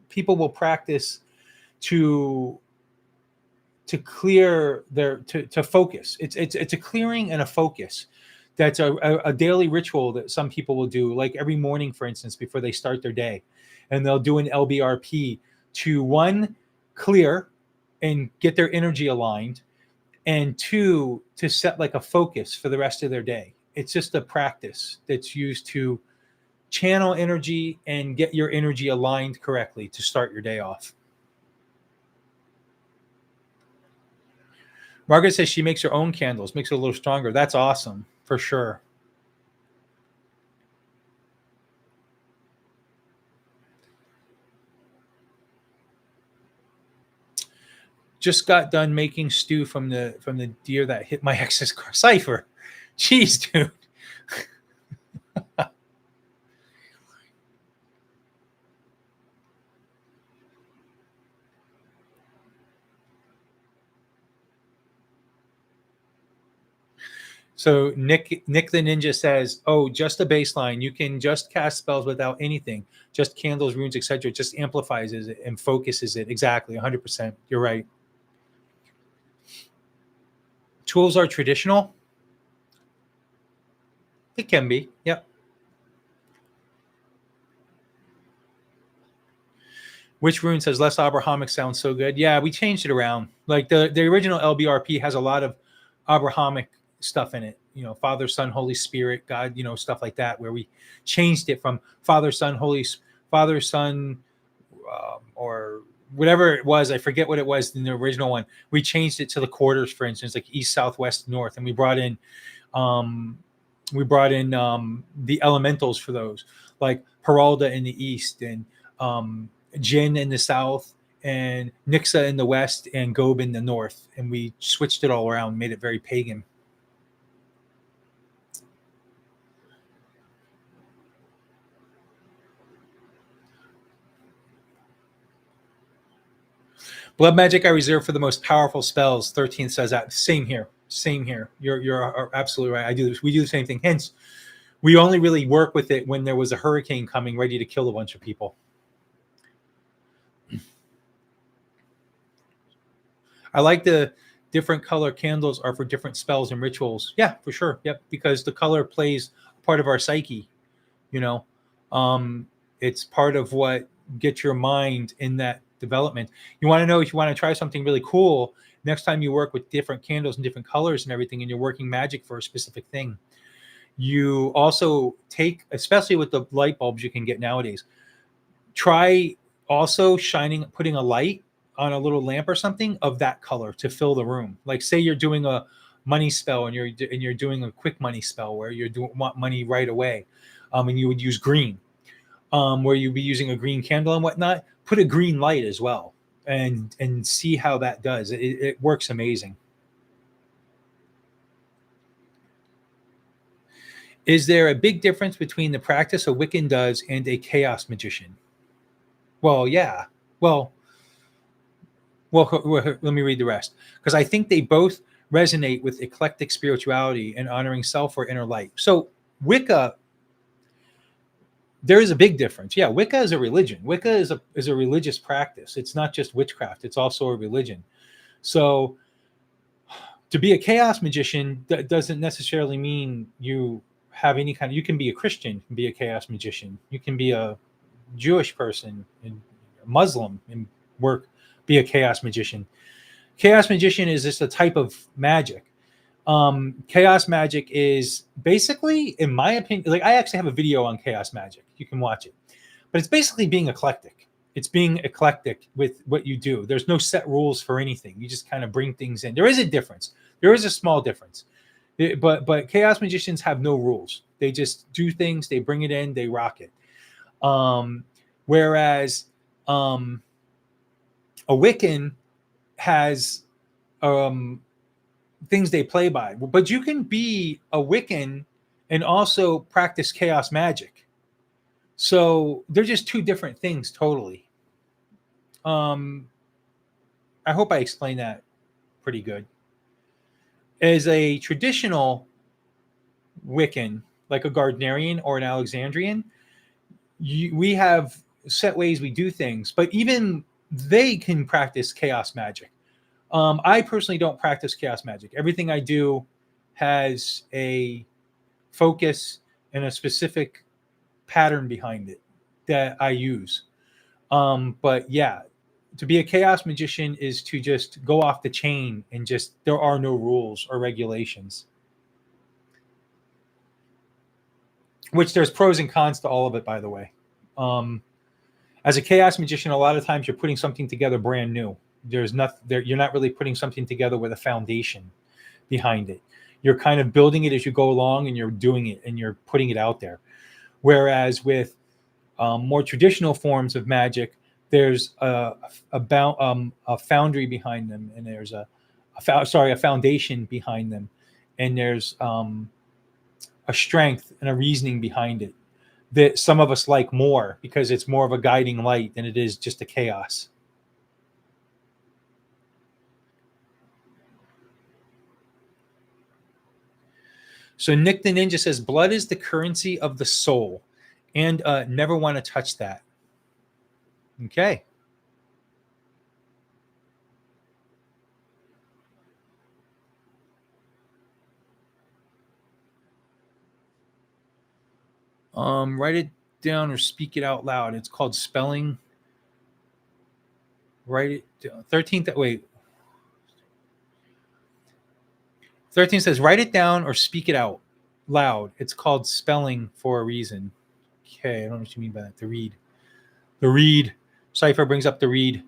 people will practice to clear to focus. It's a clearing and a focus. That's a daily ritual that some people will do, like every morning, for instance, before they start their day, and they'll do an LBRP to, one, clear and get their energy aligned, and two, to set like a focus for the rest of their day. It's just a practice that's used to channel energy and get your energy aligned correctly to start your day off. Margaret says she makes her own candles, makes it a little stronger. That's awesome, for sure. Just got done making stew from the deer that hit my ex's car. Cypher. Jeez, dude. So Nick the Ninja says, "Oh, just a baseline. You can just cast spells without anything, just candles, runes, etc. It just amplifies it and focuses it." Exactly, 100%. You're right. Tools are traditional. It can be. Yep. Which rune says less Abrahamic sounds so good? Yeah, we changed it around. Like the original LBRP has a lot of Abrahamic stuff in it. You know, Father, Son, Holy Spirit, God. You know, stuff like that. Where we changed it from Father, Son, or whatever it was. I forget what it was in the original one. We changed it to the quarters, for instance, like east, south, west, north, and we brought in the elementals for those, like Heralda in the east, and Jin in the south, and Nixa in the west, and Gob in the north. And we switched it all around, made it very pagan. Blood magic I reserve for the most powerful spells. 13th says that. Same here. Same here. You're absolutely right. We do the same thing. Hence, we only really work with it when there was a hurricane coming ready to kill a bunch of people. I like the different color candles are for different spells and rituals. Yeah, for sure. Yep, because the color plays part of our psyche. You know, it's part of what gets your mind in that development. You want to know if you want to try something really cool next time you work with different candles and different colors and everything, and you're working magic for a specific thing. You also take, especially with the light bulbs you can get nowadays, try also putting a light on a little lamp or something of that color to fill the room. Like, say you're doing a money spell and you're doing a quick money spell where want money right away, and you would use green, where you'd be using a green candle and whatnot. Put a green light as well, and see how that does. It works amazing. Is there a big difference between the practice a Wiccan does and a chaos magician? Well, yeah. Well, let me read the rest, because I think they both resonate with eclectic spirituality and honoring self or inner light. So Wicca, there is a big difference. Yeah, Wicca is a religion. Wicca is a religious practice. It's not just witchcraft. It's also a religion. So to be a chaos magician, that doesn't necessarily mean you have any kind of. You can be a Christian and be a chaos magician. You can be a Jewish person and Muslim and be a chaos magician. Chaos magician is just a type of magic. Chaos magic is basically, in my opinion, like, I actually have a video on chaos magic. You can watch it, but it's basically being eclectic. It's being eclectic with what you do. There's no set rules for anything. You just kind of bring things in. There is a difference. There is a small difference, but chaos magicians have no rules. They just do things. They bring it in. They rock it. Whereas a Wiccan has things they play by. But you can be a Wiccan and also practice chaos magic. So they're just two different things totally. I hope I explained that pretty good. As a traditional Wiccan, like a Gardnerian or an Alexandrian, we have set ways we do things, but even they can practice chaos magic. I personally don't practice chaos magic. Everything I do has a focus and a specific pattern behind it that I use. But yeah, to be a chaos magician is to just go off the chain and just there are no rules or regulations. Which there's pros and cons to all of it, by the way. Um, as a chaos magician, a lot of times you're putting something together brand new. There's nothing there. You're not really putting something together with a foundation behind it. You're kind of building it as you go along, and you're doing it and you're putting it out there. Whereas with more traditional forms of magic, there's a foundry behind them, and there's a foundation behind them, and there's a strength and a reasoning behind it that some of us like more because it's more of a guiding light than it is just a chaos. So Nick the Ninja says, blood is the currency of the soul, and never want to touch that. Okay. Write it down or speak it out loud. It's called spelling. Write it down. 13th, wait. 13 says, write it down or speak it out loud. It's called spelling for a reason. Okay, I don't know what you mean by that. The read. The read. Cypher brings up the read,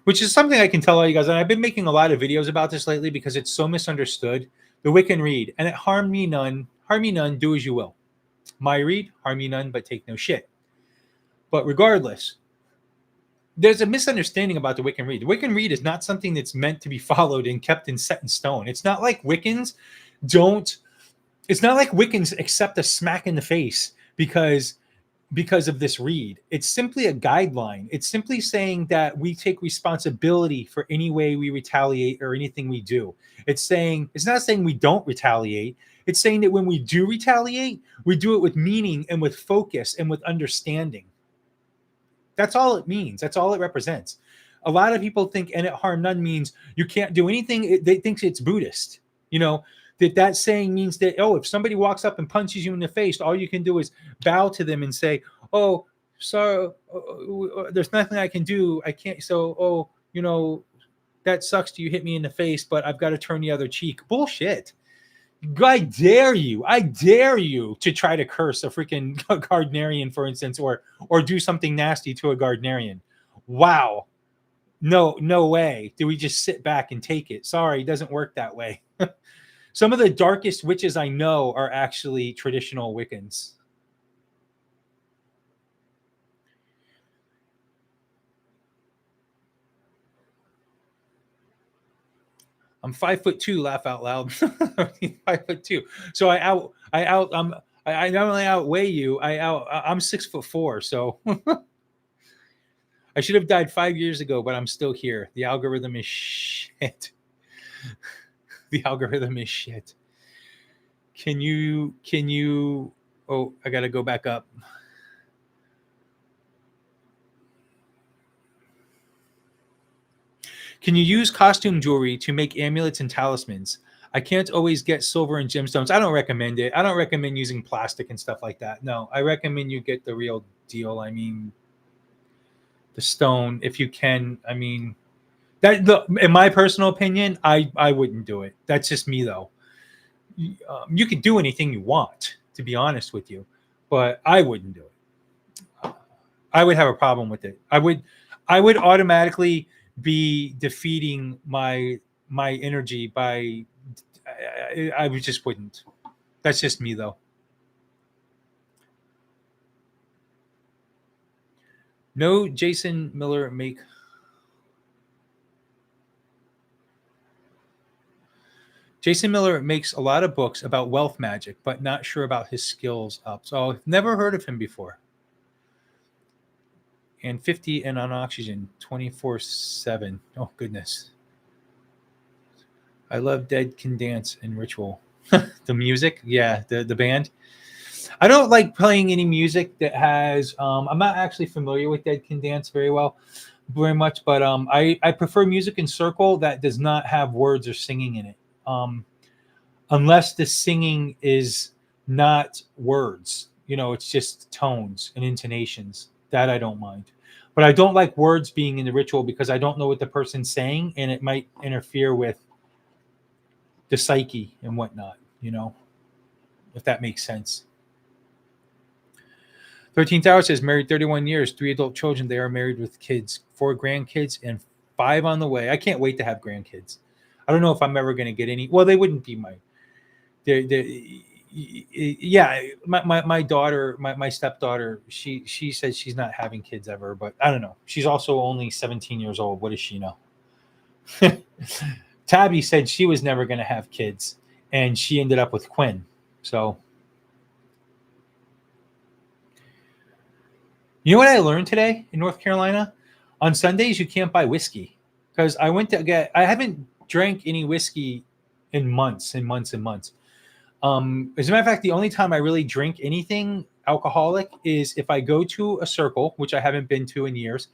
which is something I can tell all you guys. And I've been making a lot of videos about this lately because it's so misunderstood. The Wiccan read. And it harm me none. Harm me none. Do as you will. My read. Harm me none, but take no shit. But regardless, there's a misunderstanding about the Wiccan read. The Wiccan read is not something that's meant to be followed and kept and set in stone. It's not like Wiccans accept a smack in the face because of this read. It's simply a guideline. It's simply saying that we take responsibility for any way we retaliate or anything we do. It's not saying we don't retaliate. It's saying that when we do retaliate, we do it with meaning and with focus and with understanding. That's all it means. That's all it represents. A lot of people think "and it harm none" means you can't do anything. They think it's Buddhist. That saying means that, if somebody walks up and punches you in the face, all you can do is bow to them and say, "Oh, sorry, there's nothing I can do. I can't. So, that sucks. You hit me in the face, but I've got to turn the other cheek." Bullshit. I dare you to try to curse a freaking Gardnerian, for instance, or do something nasty to a Gardnerian. Wow. No way. Do we just sit back and take it? Sorry, it doesn't work that way. Some of the darkest witches I know are actually traditional Wiccans. I'm 5'2", laugh out loud. 5'2". So I not only outweigh you, I'm 6'4". So I should have died 5 years ago, but I'm still here. The algorithm is shit. The algorithm is shit. Can you? Oh, I gotta go back up. Can you use costume jewelry to make amulets and talismans? I can't always get silver and gemstones. I don't recommend it. I don't recommend using plastic and stuff like that. No, I recommend you get the real deal. I mean, the stone, if you can. I mean, in my personal opinion, I wouldn't do it. That's just me, though. You can do anything you want, to be honest with you, but I wouldn't do it. I would have a problem with it. I would automatically be defeating my energy by I just wouldn't. That's just me, though. No, Jason Miller makes a lot of books about wealth magic, but not sure about his skills up. So I've never heard of him before. And 50 and on oxygen 24/7. Oh, goodness. I love Dead Can Dance and Ritual. The music, yeah, the band. I don't like playing any music that has. I'm not actually familiar with Dead Can Dance very well, very much. But I prefer music in circle that does not have words or singing in it. Unless the singing is not words, it's just tones and intonations. That I don't mind. But I don't like words being in the ritual because I don't know what the person's saying, and it might interfere with the psyche and whatnot, if that makes sense. 13th Hour says married 31 years, 3 adult children. They are married with kids, 4 grandkids, and 5 on the way. I can't wait to have grandkids. I don't know if I'm ever going to get any. Well, they wouldn't be my. Yeah, my daughter, my stepdaughter, she says she's not having kids ever, but I don't know. She's also only 17 years old. What does she know? Tabby said she was never going to have kids, and she ended up with Quinn. So, you know what I learned today in North Carolina? On Sundays, you can't buy whiskey because I haven't drank any whiskey in months and months and months. As a matter of fact, the only time I really drink anything alcoholic is if I go to a circle, which I haven't been to in years,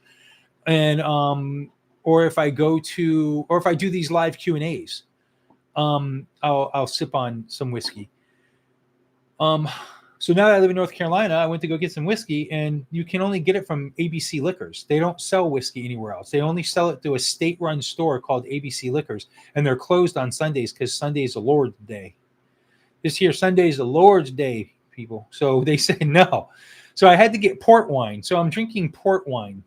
and or if I do these live Q&As, I'll sip on some whiskey. So now that I live in North Carolina, I went to go get some whiskey, and you can only get it from ABC Liquors. They don't sell whiskey anywhere else. They only sell it through a state-run store called ABC Liquors, and they're closed on Sundays because Sunday is the Lord's Day. This here Sunday is the Lord's Day, people. So they said no. So I had to get port wine. So I'm drinking port wine,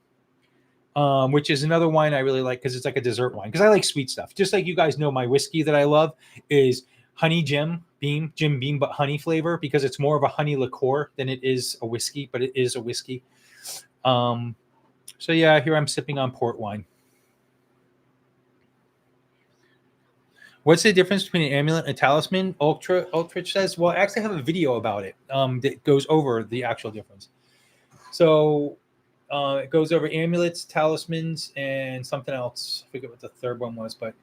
which is another wine I really like because it's like a dessert wine. Because I like sweet stuff. Just like you guys know, my whiskey that I love is honey Jim Beam, but honey flavor because it's more of a honey liqueur than it is a whiskey, but it is a whiskey. So yeah, here I'm sipping on port wine. What's the difference between an amulet and a talisman? Ultrich says, well, I actually have a video about it that goes over the actual difference. So it goes over amulets, talismans, and something else. I forget what the third one was, but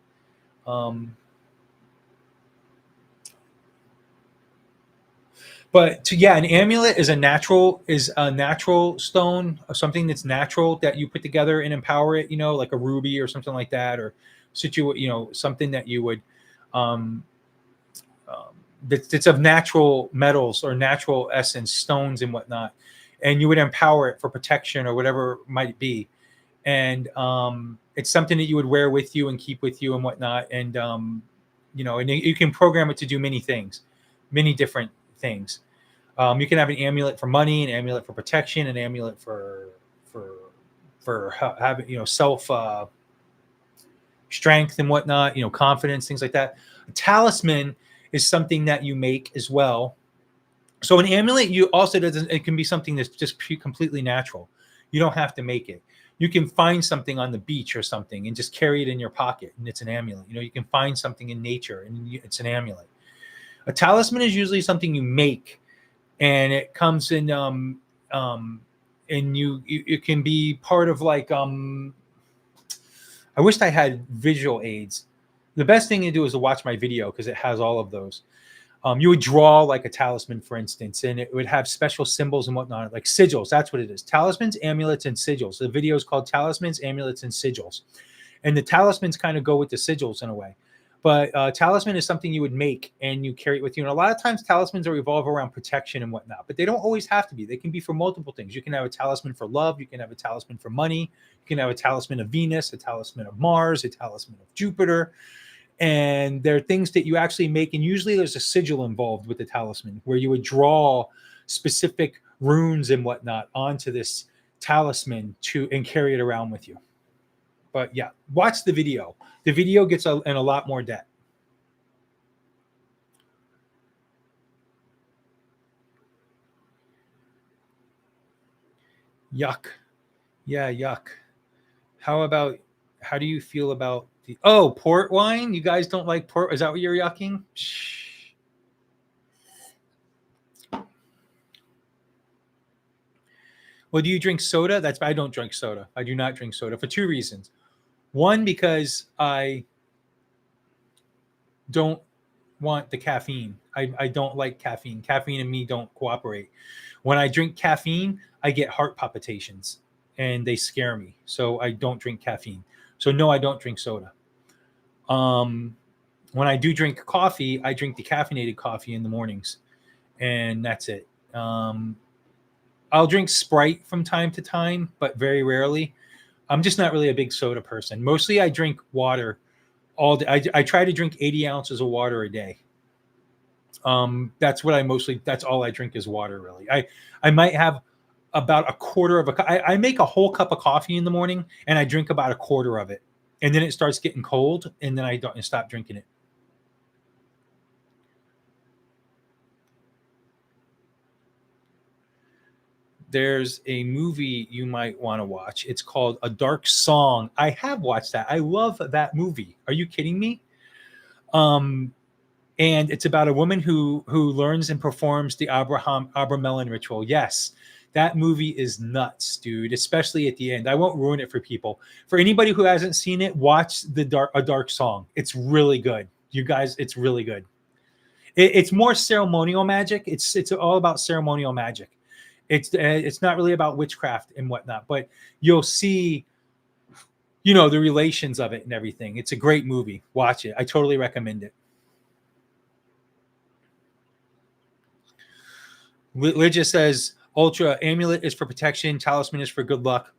an amulet is a natural stone, something that's natural that you put together and empower it, like a ruby or something like that, or something that you would that's of natural metals or natural essence, stones and whatnot, and you would empower it for protection or whatever it might be. And it's something that you would wear with you and keep with you and whatnot. And and you can program it to do many things, many different things. You can have an amulet for money, an amulet for protection, an amulet for having self strength and whatnot, confidence, things like that. A talisman is something that you make as well. So an amulet, it can be something that's just completely natural. You don't have to make it. You can find something on the beach or something and just carry it in your pocket, and it's an amulet. You can find something in nature, and it's an amulet. A talisman is usually something you make, and it comes in, and it can be part of like I wished I had visual aids. The best thing to do is to watch my video because it has all of those. You would draw like a talisman, for instance, and it would have special symbols and whatnot, like sigils. That's what it is. Talismans, amulets, and sigils. The video is called Talismans, Amulets, and Sigils. And the talismans kind of go with the sigils in a way. But talisman is something you would make and you carry it with you. And a lot of times talismans are revolve around protection and whatnot, but they don't always have to be. They can be for multiple things. You can have a talisman for love. You can have a talisman for money. You can have a talisman of Venus, a talisman of Mars, a talisman of Jupiter. And there are things that you actually make. And usually there's a sigil involved with the talisman where you would draw specific runes and whatnot onto this talisman and carry it around with you. But yeah, watch the video. The video gets in a lot more depth. Yuck. Yeah, yuck. How do you feel about port wine? You guys don't like port? Is that what you're yucking? Shh. Well, do you drink soda? I don't drink soda. I do not drink soda for 2 reasons. One, because I don't want the caffeine. I don't like caffeine. Caffeine and me don't cooperate. When I drink caffeine, I get heart palpitations. and they scare me. So I don't drink caffeine. So no, I don't drink soda. When I do drink coffee, I drink decaffeinated coffee in the mornings, and that's it. I'll drink Sprite from time to time, but very rarely. I'm just not really a big soda person. Mostly I drink water all day. I try to drink 80 ounces of water a day. That's what I mostly, that's all I drink is water, really. I might have about a quarter of I make a whole cup of coffee in the morning and I drink about a quarter of it. And then it starts getting cold and then I don't stop drinking it. There's a movie you might want to watch. It's called A Dark Song. I have watched that. I love that movie. Are you kidding me? Um, and it's about a woman who learns and performs the Abramelin ritual. Yes, that movie is nuts, dude. Especially at the end. I won't ruin it for people. For anybody who hasn't seen it, watch A Dark Song. It's really good, you guys. It's really good. It's more ceremonial magic. It's all about ceremonial magic. It's not really about witchcraft and whatnot, but you'll see, the relations of it and everything. It's a great movie. Watch it. I totally recommend it. Lygia says, Ultra amulet is for protection, talisman is for good luck.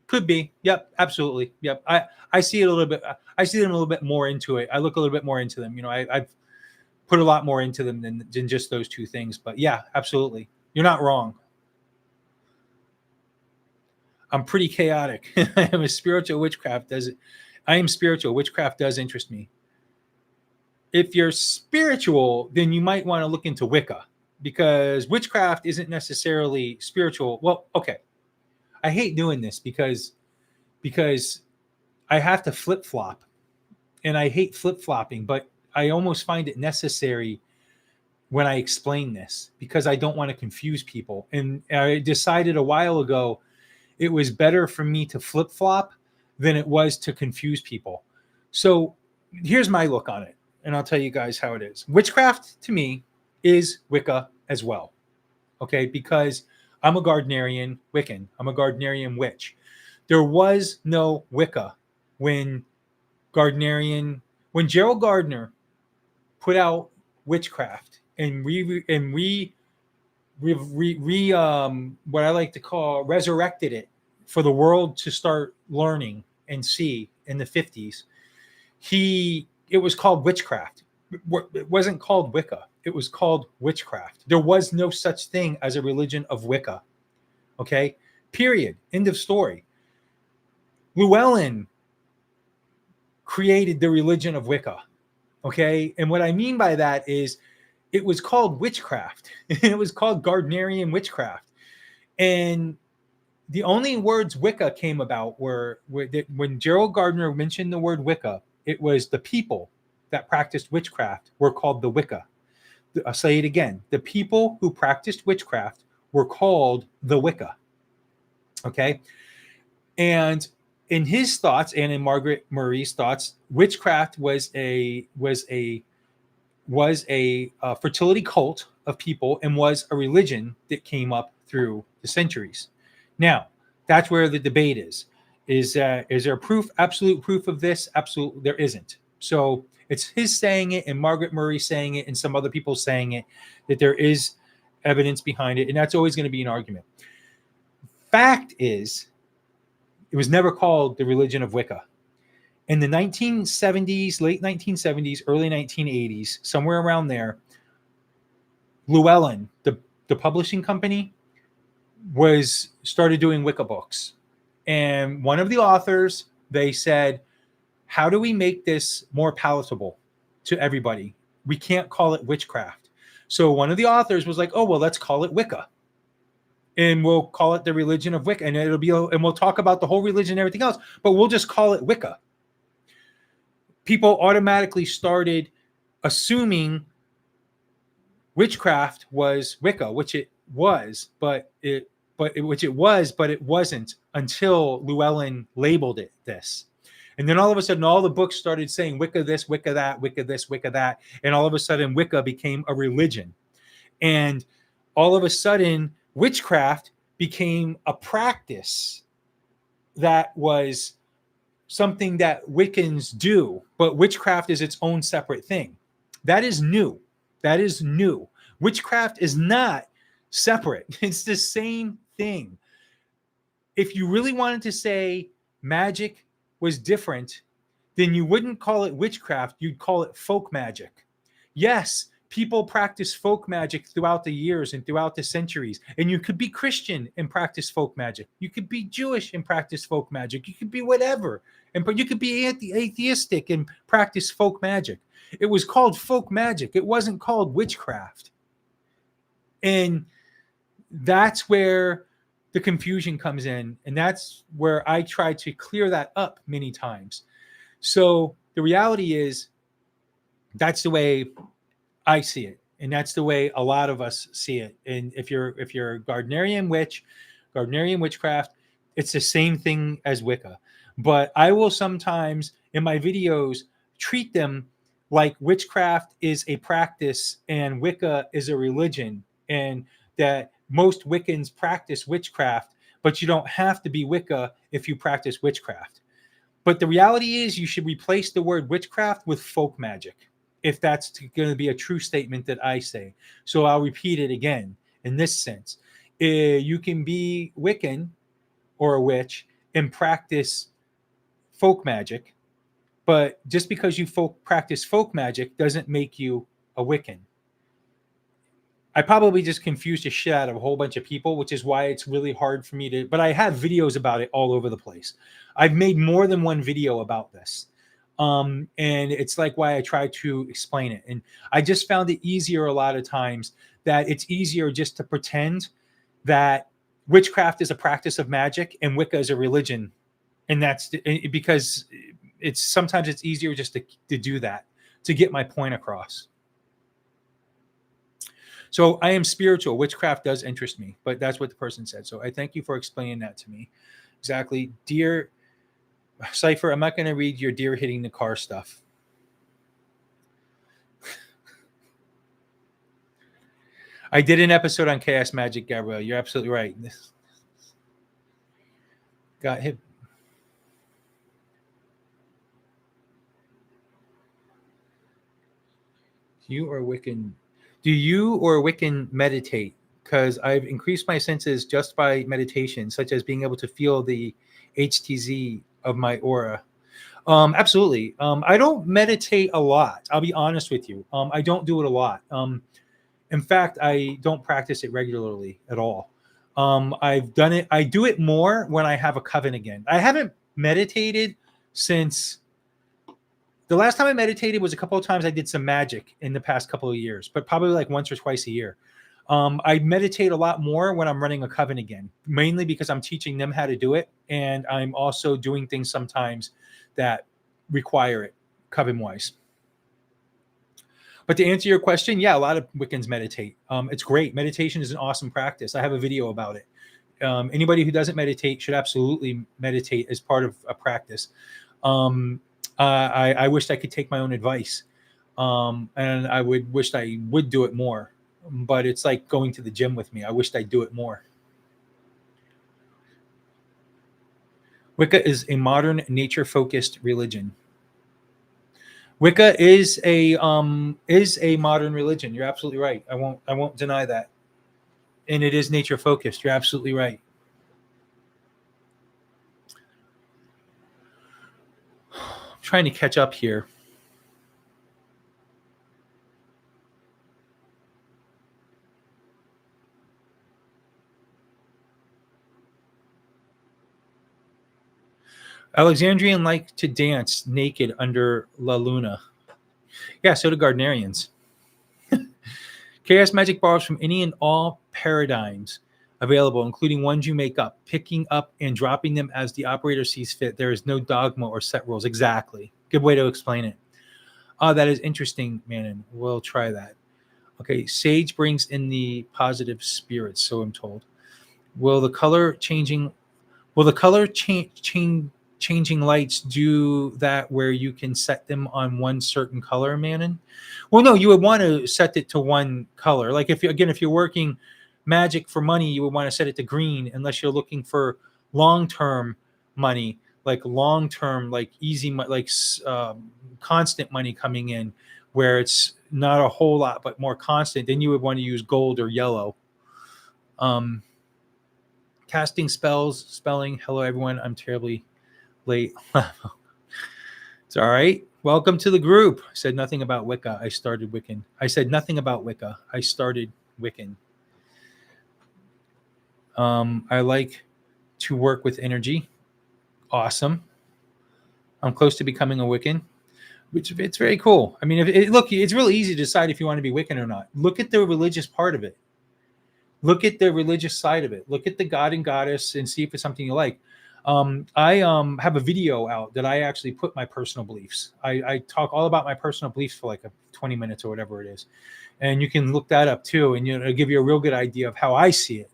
Could be. Yep, absolutely. Yep. I see it a little bit. I see them a little bit more into it. I look a little bit more into them. I've put a lot more into them than just those two things. But yeah, absolutely. You're not wrong. I'm pretty chaotic. I am a spiritual. Witchcraft does it. I am spiritual. Witchcraft does interest me. If you're spiritual, then you might want to look into Wicca, because witchcraft isn't necessarily spiritual. Well, okay. I hate doing this because I have to flip flop, and I hate flip flopping, but I almost find it necessary when I explain this because I don't want to confuse people. And I decided a while ago it was better for me to flip flop than it was to confuse people. So here's my look on it, and I'll tell you guys how it is. Witchcraft to me is Wicca as well. Okay, because I'm a Gardnerian Wiccan. I'm a Gardnerian witch. There was no Wicca when Gerald Gardner put out witchcraft and what I like to call resurrected it for the world to start learning and see in the 50s. It was called witchcraft. It wasn't called Wicca. It was called witchcraft. There was no such thing as a religion of Wicca. Okay? Period. End of story. Llewellyn created the religion of Wicca. Okay? And what I mean by that is it was called witchcraft. It was called Gardnerian witchcraft. And the only words Wicca came about were when Gerald Gardner mentioned the word Wicca, it was the people that practiced witchcraft were called the Wicca. I'll say it again. The people who practiced witchcraft were called the Wicca. Okay? And in his thoughts and in Margaret Murray's thoughts, witchcraft was a fertility cult of people and was a religion that came up through the centuries. Now, that's where the debate is. Is there proof, absolute proof of this? Absolutely, there isn't. So it's his saying it and Margaret Murray saying it and some other people saying it, that there is evidence behind it. And that's always going to be an argument. Fact is, it was never called the religion of Wicca. In the 1970s, late 1970s, early 1980s, somewhere around there, Llewellyn, the publishing company, started doing Wicca books. And one of the authors, they said, how do we make this more palatable to everybody? We can't call it witchcraft. So one of the authors was like, oh, well, let's call it Wicca. And we'll call it the religion of Wicca. And and we'll talk about the whole religion and everything else, but we'll just call it Wicca. People automatically started assuming witchcraft was Wicca, which it was, but it wasn't until Llewellyn labeled it this. And then all of a sudden, all the books started saying Wicca this, Wicca that, Wicca this, Wicca that. And all of a sudden, Wicca became a religion. And all of a sudden, witchcraft became a practice that was something that Wiccans do, but witchcraft is its own separate thing. That is new. That is new. Witchcraft is not separate. It's the same thing. If you really wanted to say magic was different, then you wouldn't call it witchcraft, you'd call it folk magic. Yes, people practice folk magic throughout the years and throughout the centuries. And you could be Christian and practice folk magic. You could be Jewish and practice folk magic. You could be whatever. But you could be atheistic and practice folk magic. It was called folk magic. It wasn't called witchcraft. And that's where the confusion comes in. And that's where I try to clear that up many times. So the reality is, that's the way I see it, and that's the way a lot of us see it. And if you're a Gardnerian witchcraft, it's the same thing as Wicca. But I will sometimes in my videos treat them like witchcraft is a practice and Wicca is a religion, and that most Wiccans practice witchcraft, but you don't have to be Wicca if you practice witchcraft. But the reality is, you should replace the word witchcraft with folk magic, if that's going to be a true statement that I say. So I'll repeat it again in this sense. You can be Wiccan or a witch and practice folk magic, but just because you practice folk magic doesn't make you a Wiccan. I probably just confused the shit out of a whole bunch of people, which is why it's really hard for me to, but I have videos about it all over the place. I've made more than one video about this. And it's like why I try to explain it. And I just found it easier a lot of times, that it's easier just to pretend that witchcraft is a practice of magic and Wicca is a religion. And that's because sometimes it's easier just to do that, to get my point across. So I am spiritual. Witchcraft does interest me, but that's what the person said. So I thank you for explaining that to me. Exactly. Dear Cypher, I'm not going to read your deer hitting the car stuff. I did an episode on chaos magic, Gabrielle. You're absolutely right. Got hit. You or Wiccan? Do you or Wiccan meditate? Because I've increased my senses just by meditation, such as being able to feel the HTZ of my aura. Absolutely. I don't meditate a lot. I'll be honest with you. I don't do it a lot. In fact, I don't practice it regularly at all. I've done it. I do it more when I have a coven again. I haven't meditated since the last time I meditated was a couple of times I did some magic in the past couple of years, but probably like once or twice a year. I meditate a lot more when I'm running a coven again, mainly because I'm teaching them how to do it. And I'm also doing things sometimes that require it coven-wise. But to answer your question, yeah, a lot of Wiccans meditate. It's great. Meditation is an awesome practice. I have a video about it. Anybody who doesn't meditate should absolutely meditate as part of a practice. I wished I could take my own advice. And I wished I would do it more. But it's like going to the gym with me. I wished I'd do it more. Wicca is a modern, nature-focused religion. Wicca is a modern religion. You're absolutely right. I won't deny that. And it is nature-focused. You're absolutely right. I'm trying to catch up here. Alexandrian like to dance naked under La Luna. Yeah, so do Gardnerians. Chaos magic borrows from any and all paradigms available, including ones you make up, picking up and dropping them as the operator sees fit. There is no dogma or set rules. Exactly. Good way to explain it. That is interesting, Manon. We'll try that. Okay, sage brings in the positive spirits, so I'm told. Will the color changing lights do that where you can set them on one certain color, Manon? Well, no, you would want to set it to one color. Like if you're working magic for money, you would want to set it to green unless you're looking for long-term money, like long-term, like easy, like constant money coming in, where it's not a whole lot but more constant, then you would want to use gold or yellow. Casting spells, spelling. Hello, everyone. I'm terribly late. It's all right. Welcome to the group. I said nothing about Wicca. I started Wiccan. I said nothing about Wicca. I started Wiccan. I like to work with energy. Awesome. I'm close to becoming a Wiccan, which it's very cool. I mean, look, it's really easy to decide if you want to be Wiccan or not. Look at the religious part of it. Look at the religious side of it. Look at the god and goddess and see if it's something you like. I have a video out that I actually put my personal beliefs. I talk all about my personal beliefs for like 20 minutes or whatever it is. And you can look that up too. And it'll give you a real good idea of how I see it.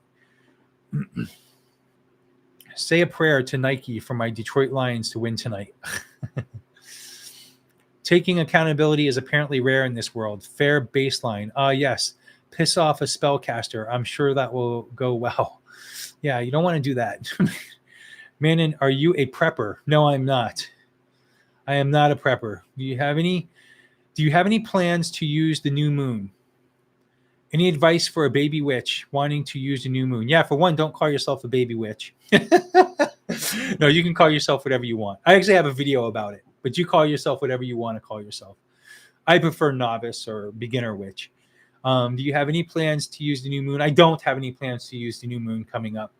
Say a prayer to Nike for my Detroit Lions to win tonight. Taking accountability is apparently rare in this world. Fair baseline. Yes. Piss off a spellcaster. I'm sure that will go well. Yeah, you don't want to do that. Manon, are you a prepper? No, I'm not. I am not a prepper. Do you have any plans to use the new moon? Any advice for a baby witch wanting to use the new moon? Yeah, for one, don't call yourself a baby witch. No, you can call yourself whatever you want. I actually have a video about it, but you call yourself whatever you want to call yourself. I prefer novice or beginner witch. Do you have any plans to use the new moon? I don't have any plans to use the new moon coming up.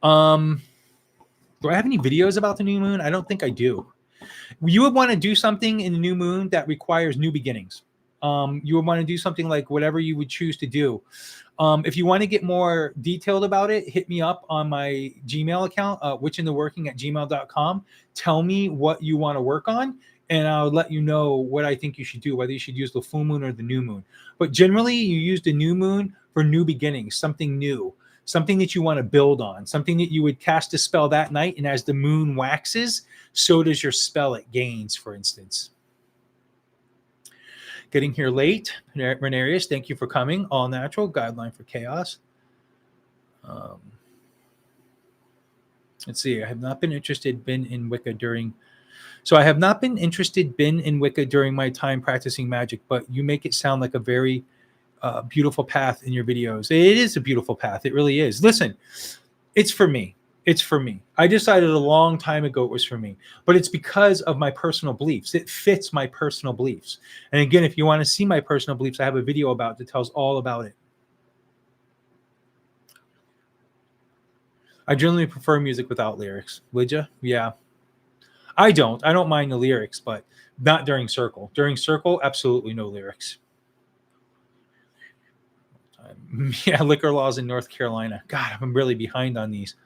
Do I have any videos about the new moon? I don't think I do. You would want to do something in the new moon that requires new beginnings. You would want to do something like whatever you would choose to do. If you want to get more detailed about it, hit me up on my Gmail account, witchintheworking@gmail.com. Tell me what you want to work on, and I'll let you know what I think you should do, whether you should use the full moon or the new moon. But generally, you use the new moon for new beginnings, something new, something that you want to build on, something that you would cast a spell that night, and as the moon waxes, so does your spell it gains, for instance. Getting here late. Renarius, thank you for coming. All natural, guideline for chaos. Let's see. I have not been interested in Wicca during... So I have not been interested in Wicca during my time practicing magic, but you make it sound like a very beautiful path in your videos. It is a beautiful path. It really is. Listen, it's for me. It's for me. I decided a long time ago it was for me, but it's because of my personal beliefs. It fits my personal beliefs. And again, if you want to see my personal beliefs, I have a video about it that tells all about it. I generally prefer music without lyrics. Would you? Yeah. I don't mind the lyrics, but not during Circle. During Circle, absolutely no lyrics. Yeah, liquor laws in North Carolina. God, I'm really behind on these.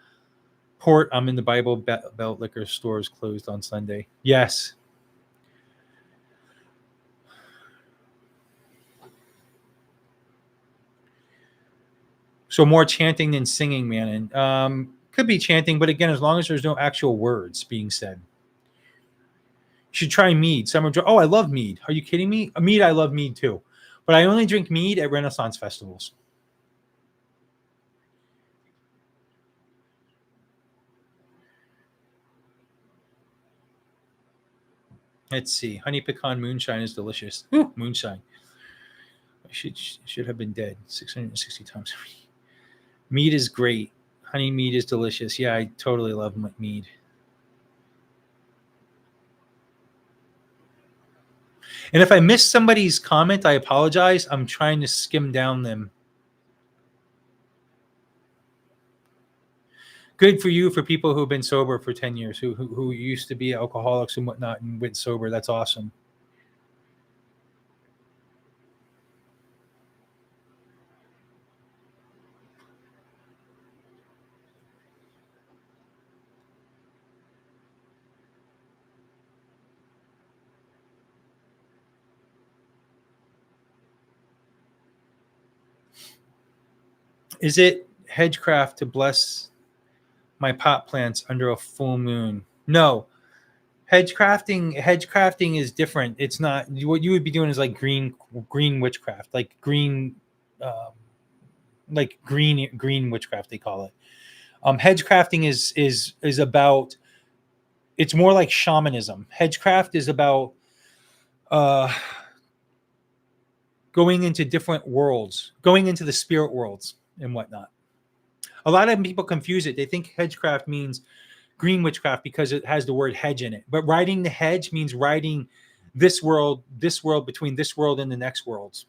Port, I'm in the Bible Belt liquor stores closed on Sunday. Yes. So more chanting than singing, man. And could be chanting, but again, as long as there's no actual words being said. You should try mead. Oh, I love mead. Are you kidding me? Mead, I love mead too. But I only drink mead at Renaissance festivals. Let's see. Honey pecan moonshine is delicious. Ooh, moonshine. I should have been dead 660 times. Mead is great. Honey mead is delicious. Yeah, I totally love mead. And if I missed somebody's comment, I apologize. I'm trying to skim down them. Good for you, for people who have been sober for 10 years, who used to be alcoholics and whatnot and went sober. That's awesome. Is it hedgecraft to bless my pot plants under a full moon? No. Hedgecrafting is different. It's not what you would be doing is like green witchcraft, like green witchcraft they call it. Hedgecrafting is about, it's more like shamanism. Hedgecraft is about uh, going into different worlds, going into the spirit worlds and whatnot. A lot of people confuse it. They think hedgecraft means green witchcraft because it has the word hedge in it. But riding the hedge means riding this world between this world and the next worlds.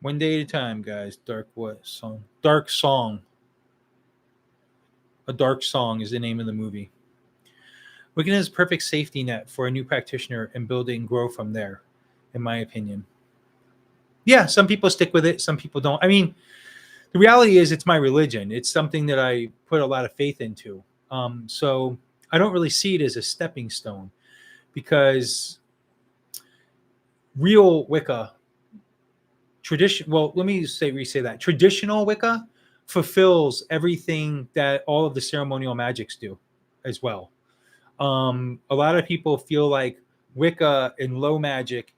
One day at a time, guys. Dark what song? Dark Song. A Dark Song is the name of the movie. Wiccan is a perfect safety net for a new practitioner and build and grow from there, in my opinion. Yeah, some people stick with it, some people don't. I mean, the reality is it's my religion. It's something that I put a lot of faith into. So I don't really see it as a stepping stone because real Wicca, let me say that. Traditional Wicca fulfills everything that all of the ceremonial magics do as well. A lot of people feel like Wicca and low magic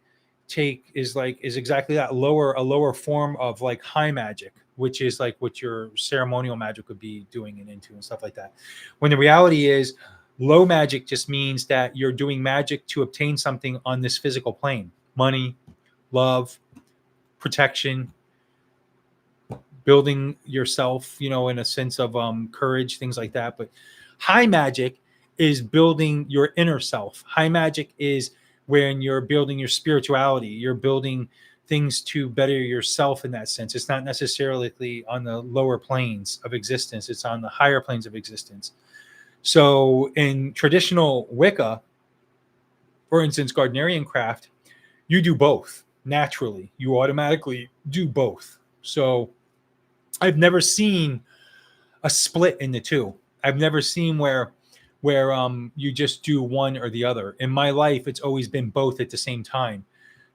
is exactly that, a lower form of like high magic, which is like what your ceremonial magic would be doing and into and stuff like that. When the reality is low magic just means that you're doing magic to obtain something on this physical plane: money, love, protection, building yourself, in a sense of courage, things like that. But high magic is building your inner self. High magic is when you're building your spirituality, you're building things to better yourself in that sense. It's not necessarily on the lower planes of existence, it's on the higher planes of existence. So in traditional Wicca, for instance, Gardnerian craft, you do both naturally. You automatically do both. So I've never seen a split in the two. I've never seen where you just do one or the other. In my life, it's always been both at the same time.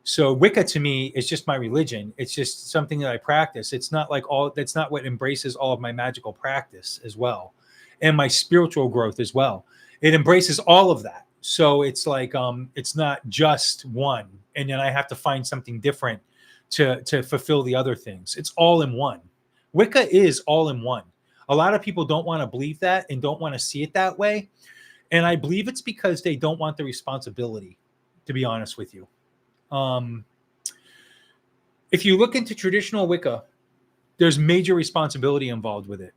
So Wicca to me is just my religion. It's just something that I practice. It's not like that's not what embraces all of my magical practice as well, and my spiritual growth as well. It embraces all of that. So it's like it's not just one, and then I have to find something different to fulfill the other things. It's all in one. Wicca is all in one. A lot of people don't want to believe that and don't want to see it that way. And I believe it's because they don't want the responsibility, to be honest with you. If you look into traditional Wicca, there's major responsibility involved with it.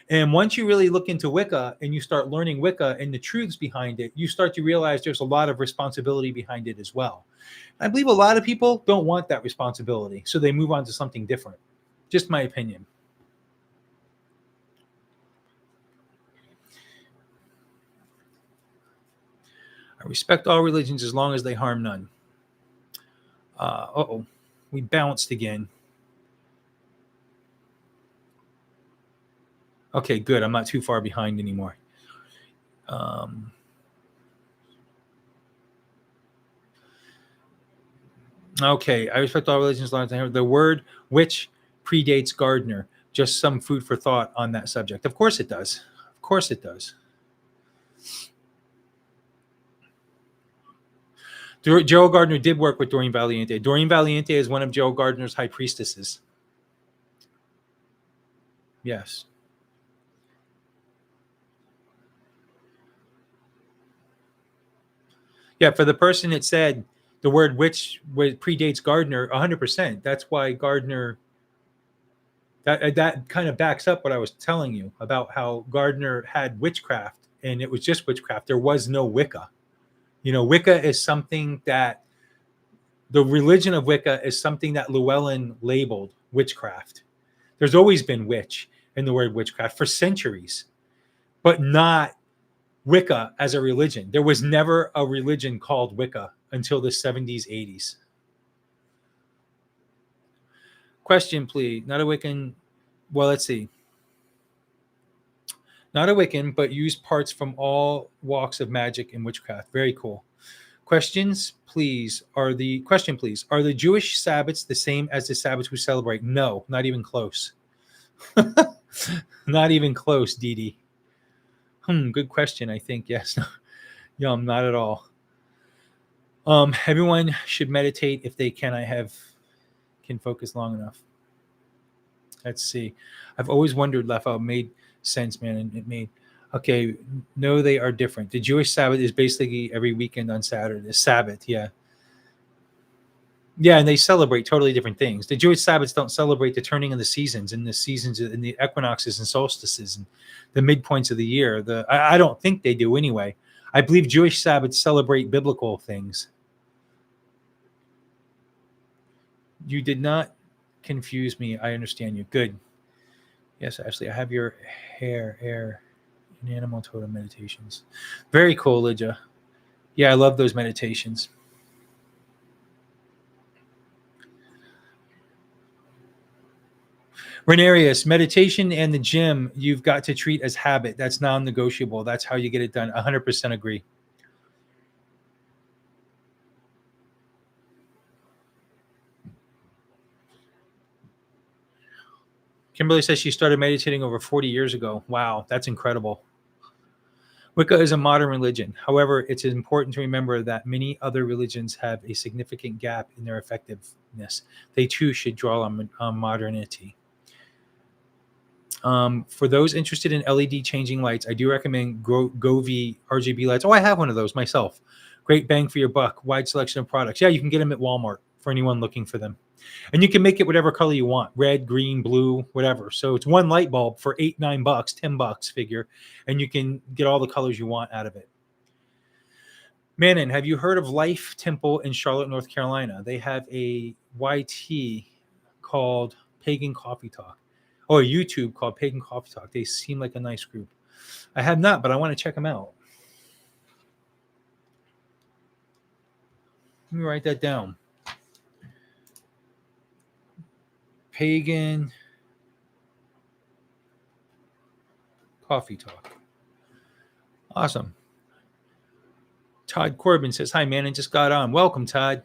And once you really look into Wicca and you start learning Wicca and the truths behind it, you start to realize there's a lot of responsibility behind it as well. I believe a lot of people don't want that responsibility, so they move on to something different. Just my opinion. I respect all religions as long as they harm none. We bounced again. Okay, good. I'm not too far behind anymore. Okay, I respect all religions as long as they harm. The word witch predates Gardner. Just some food for thought on that subject. Of course it does. Of course it does. Joe Gardner did work with Doreen Valiente. Doreen Valiente is one of Joe Gardner's high priestesses. Yes. Yeah, for the person that said the word witch predates Gardner, 100%. That's why Gardner, that kind of backs up what I was telling you about how Gardner had witchcraft, and it was just witchcraft. There was no Wicca. Wicca is something that the religion of Wicca is something that Llewellyn labeled witchcraft. There's always been witch in the word witchcraft for centuries, but not Wicca as a religion. There was never a religion called Wicca until the 70s, 80s. Question, please. Not a Wiccan. Well, let's see. Not a Wiccan, but use parts from all walks of magic and witchcraft. Very cool. Questions, please. Are the Jewish Sabbats the same as the Sabbats we celebrate? No, not even close. Not even close, Dee Dee. Good question. I think yes. Yum, not at all. Everyone should meditate if they can. Can focus long enough. Let's see. I've always wondered, Leffa made sense, man, and it made. Okay, no, they are different. The Jewish Sabbath is basically every weekend on Saturday. Sabbath, yeah. Yeah, and they celebrate totally different things. The Jewish Sabbaths don't celebrate the turning of the seasons and the equinoxes and solstices and the midpoints of the year. I don't think they do anyway. I believe Jewish Sabbaths celebrate biblical things. You did not confuse me. I understand you. Good. Yes, Ashley, I have your hair in animal totem meditations. Very cool, Lydia. Yeah, I love those meditations. Renarius, meditation and the gym, you've got to treat as habit. That's non-negotiable. That's how you get it done. 100% agree. Kimberly says she started meditating over 40 years ago. Wow, that's incredible. Wicca is a modern religion. However, it's important to remember that many other religions have a significant gap in their effectiveness. They too should draw on modernity. For those interested in LED changing lights, I do recommend Govee RGB lights. Oh, I have one of those myself. Great bang for your buck. Wide selection of products. Yeah, you can get them at Walmart for anyone looking for them. And you can make it whatever color you want, red, green, blue, whatever. So it's one light bulb for $8, $9, $10 figure, and you can get all the colors you want out of it. Manon, have you heard of Life Temple in Charlotte, North Carolina? They have a YT called Pagan Coffee Talk, or a YouTube called Pagan Coffee Talk. They seem like a nice group. I have not, but I want to check them out. Let me write that down. Pagan Coffee Talk. Awesome. Todd Corbin says, hi, man, and just got on. Welcome, Todd.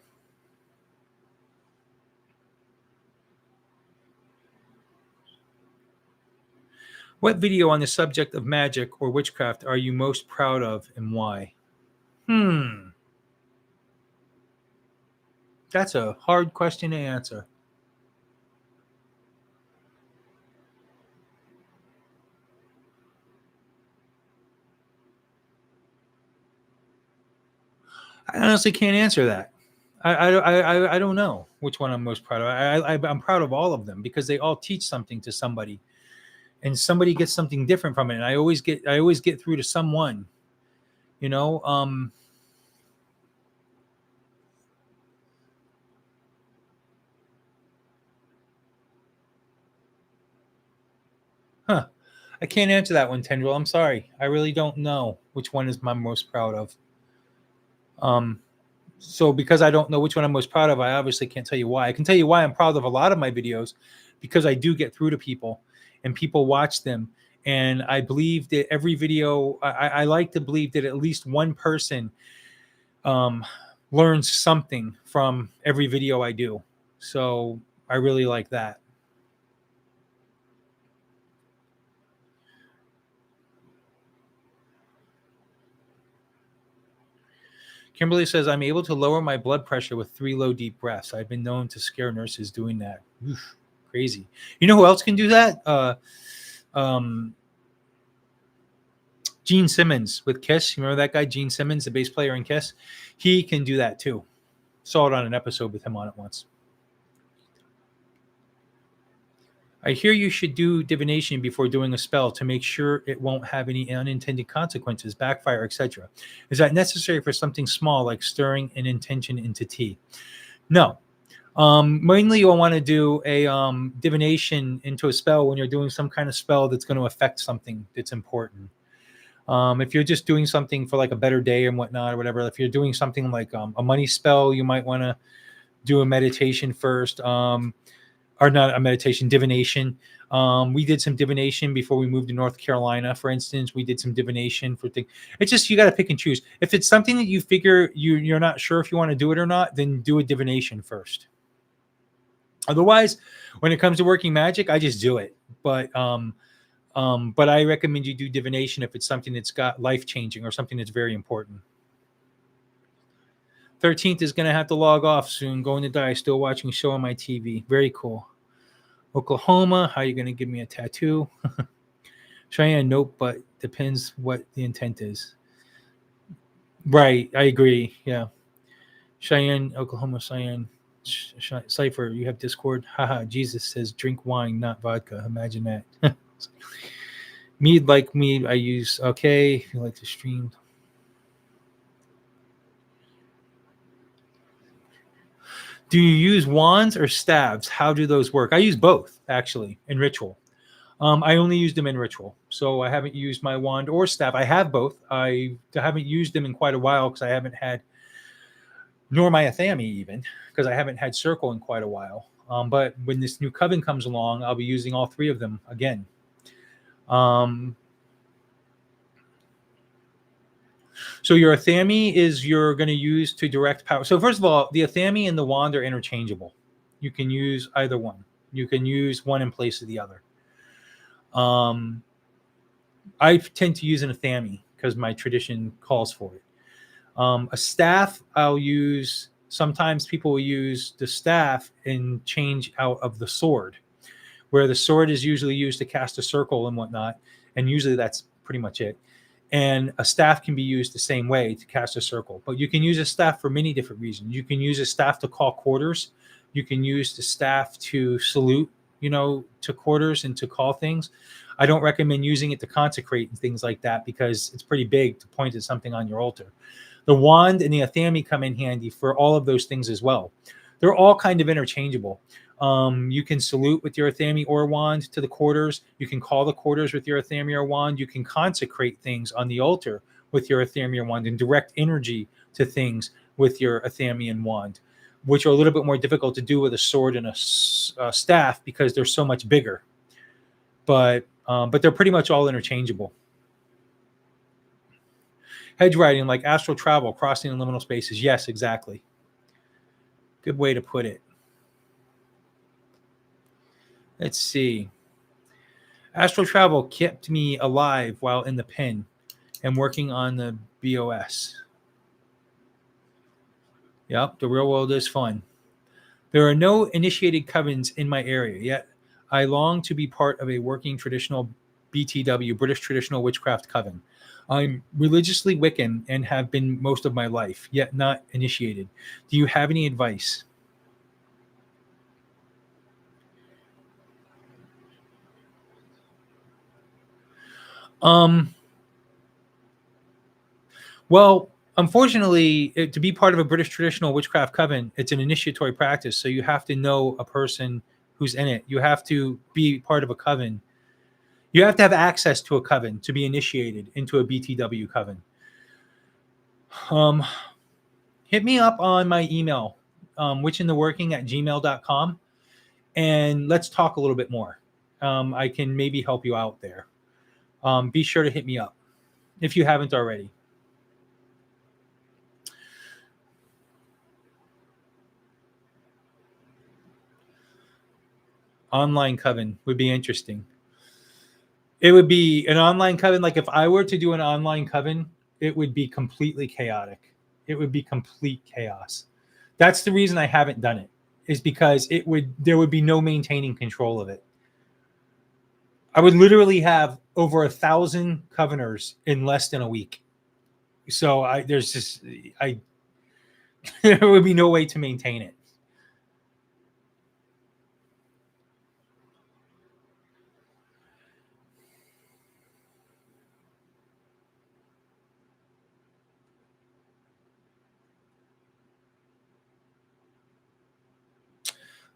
What video on the subject of magic or witchcraft are you most proud of and why? That's a hard question to answer. I honestly can't answer that. I don't know which one I'm most proud of. I'm proud of all of them because they all teach something to somebody, and somebody gets something different from it. And I always get through to someone, you know. I can't answer that one, Tendril. I'm sorry. I really don't know which one is I'm most proud of. So because I don't know which one I'm most proud of, I obviously can't tell you why. I can tell you why I'm proud of a lot of my videos, because I do get through to people and people watch them. And I believe that every video, I like to believe that at least one person learns something from every video I do. So I really like that. Kimberly says, I'm able to lower my blood pressure with 3 low, deep breaths. I've been known to scare nurses doing that. Oof, crazy. You know who else can do that? Gene Simmons with Kiss. You remember that guy, Gene Simmons, the bass player in Kiss? He can do that too. Saw it on an episode with him on it once. I hear you should do divination before doing a spell to make sure it won't have any unintended consequences, backfire, etc. Is that necessary for something small like stirring an intention into tea? No. Mainly you'll want to do a divination into a spell when you're doing some kind of spell that's going to affect something that's important. If you're just doing something for like a better day and whatnot or whatever, if you're doing something like a money spell, you might want to do a meditation first. Or not a meditation, divination. We did some divination before we moved to North Carolina, for instance. We did some divination for things. It's just, you got to pick and choose. If it's something that you figure you're not sure if you want to do it or not, then do a divination first. Otherwise, when it comes to working magic, I just do it. But But I recommend you do divination if it's something that's got life-changing or something that's very important. 13th is going to have to log off soon. Going to die. Still watching a show on my TV. Very cool. Oklahoma, how are you going to give me a tattoo? Cheyenne, nope, but depends what the intent is. Right, I agree. Yeah. Cheyenne, Oklahoma, Cheyenne. Cypher, you have Discord. Haha, Jesus says drink wine, not vodka. Imagine that. Mead, like mead, I use. Okay, if you like to stream. Do you use wands or staves? How do those work? I use both, actually, in ritual. I only use them in ritual, so I haven't used my wand or staff. I have both. I haven't used them in quite a while because I haven't had, nor my Athami even, because I haven't had circle in quite a while. But when this new coven comes along, I'll be using all three of them again. So your Athami is you're going to use to direct power. So first of all, the Athami and the wand are interchangeable. You can use either one. You can use one in place of the other. I tend to use an Athami because my tradition calls for it. A staff I'll use. Sometimes people will use the staff and change out of the sword, where the sword is usually used to cast a circle and whatnot. And usually that's pretty much it. And a staff can be used the same way to cast a circle. But you can use a staff for many different reasons. You can use a staff to call quarters. You can use the staff to salute, to quarters and to call things. I don't recommend using it to consecrate and things like that because it's pretty big to point at something on your altar. The wand and the Athami come in handy for all of those things as well. They're all kind of interchangeable. You can salute with your Athami or wand to the quarters. You can call the quarters with your Athami or wand. You can consecrate things on the altar with your Athami or wand and direct energy to things with your Athami and wand, which are a little bit more difficult to do with a sword and a staff because they're so much bigger. But they're pretty much all interchangeable. Hedge riding, like astral travel, crossing in liminal spaces. Yes, exactly. Good way to put it. Let's see. Astral travel kept me alive while in the pen and working on the BOS. Yep, the real world is fun. There are no initiated covens in my area, yet I long to be part of a working traditional BTW, British Traditional Witchcraft Coven. I'm religiously Wiccan and have been most of my life, yet not initiated. Do you have any advice? Well, unfortunately, to be part of a British Traditional Witchcraft Coven, it's an initiatory practice. So you have to know a person who's in it. You have to be part of a coven. You have to have access to a coven to be initiated into a BTW coven. Hit me up on my email, witchintheworking@gmail.com, and let's talk a little bit more. I can maybe help you out there. Be sure to hit me up if you haven't already. Online coven would be interesting. It would be an online coven. Like if I were to do an online coven, it would be completely chaotic. It would be complete chaos. That's the reason I haven't done it, is because there would be no maintaining control of it. I would literally have over 1,000 coveners in less than a week. So there would be no way to maintain it.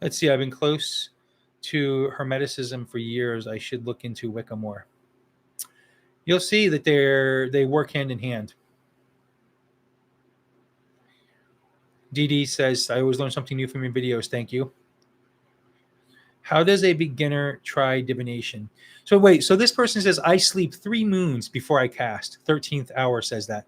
Let's see. I've been close to Hermeticism for years. I should look into Wicca more. You'll see that they work hand in hand. DD says, I always learn something new from your videos. Thank you. How does a beginner try divination? So this person says, I sleep 3 moons before I cast. 13th hour says that,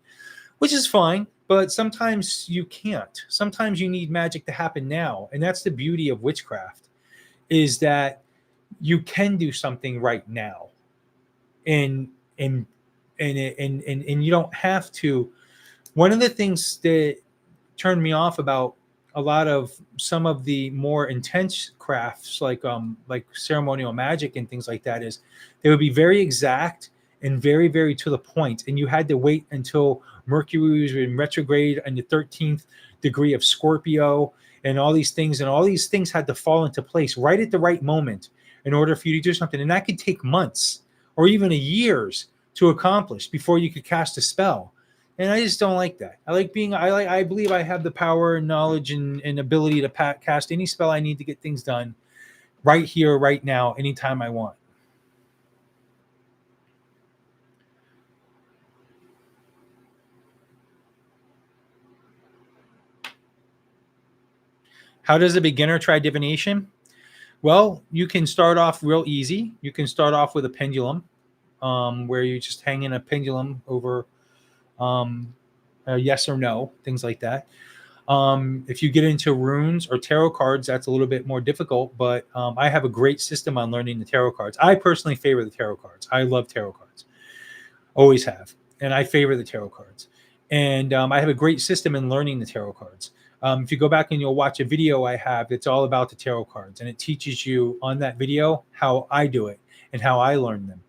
which is fine. But sometimes you can't. Sometimes you need magic to happen now. And that's the beauty of witchcraft, is that you can do something right now. and and and you don't have to. One of the things that turned me off about a lot of some of the more intense crafts like ceremonial magic and things like that is they would be very exact and very very to the point, and you had to wait until Mercury was in retrograde on the 13th degree of Scorpio, and all these things had to fall into place right at the right moment in order for you to do something, and that could take months or even a years to accomplish before you could cast a spell. And I just don't like that. I believe I have the power and knowledge and ability to cast any spell I need to get things done right here, right now, anytime I want. How does a beginner try divination? Well, you can start off real easy. You can start off with a pendulum, where you just hang in a pendulum over a yes or no, things like that. If you get into runes or tarot cards, that's a little bit more difficult, but I have a great system on learning the tarot cards. I personally favor the tarot cards. I love tarot cards, always have, and I favor the tarot cards. And I have a great system in learning the tarot cards. If you go back and you'll watch a video I have, it's all about the tarot cards, and it teaches you on that video how I do it and how I learn them.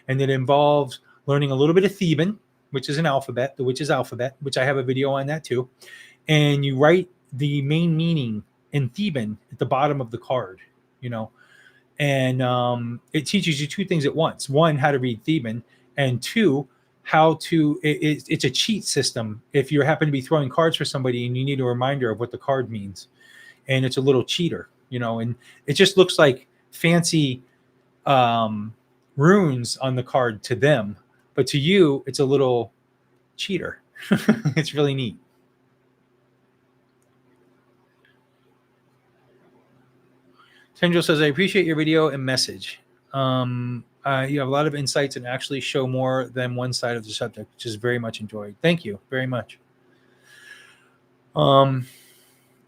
And it involves learning a little bit of Theban, which is an alphabet, the witch's alphabet, which I have a video on that too. And you write the main meaning in Theban at the bottom of the card, you know, and it teaches you two things at once: one, how to read Theban, and two, how to it's a cheat system if you happen to be throwing cards for somebody and you need a reminder of what the card means. And it's a little cheater, you know, and it just looks like fancy runes on the card to them, but to you it's a little cheater. It's really neat. Tendril says, I appreciate your video and message. You have a lot of insights and actually show more than one side of the subject, which is very much enjoyed. Thank you very much.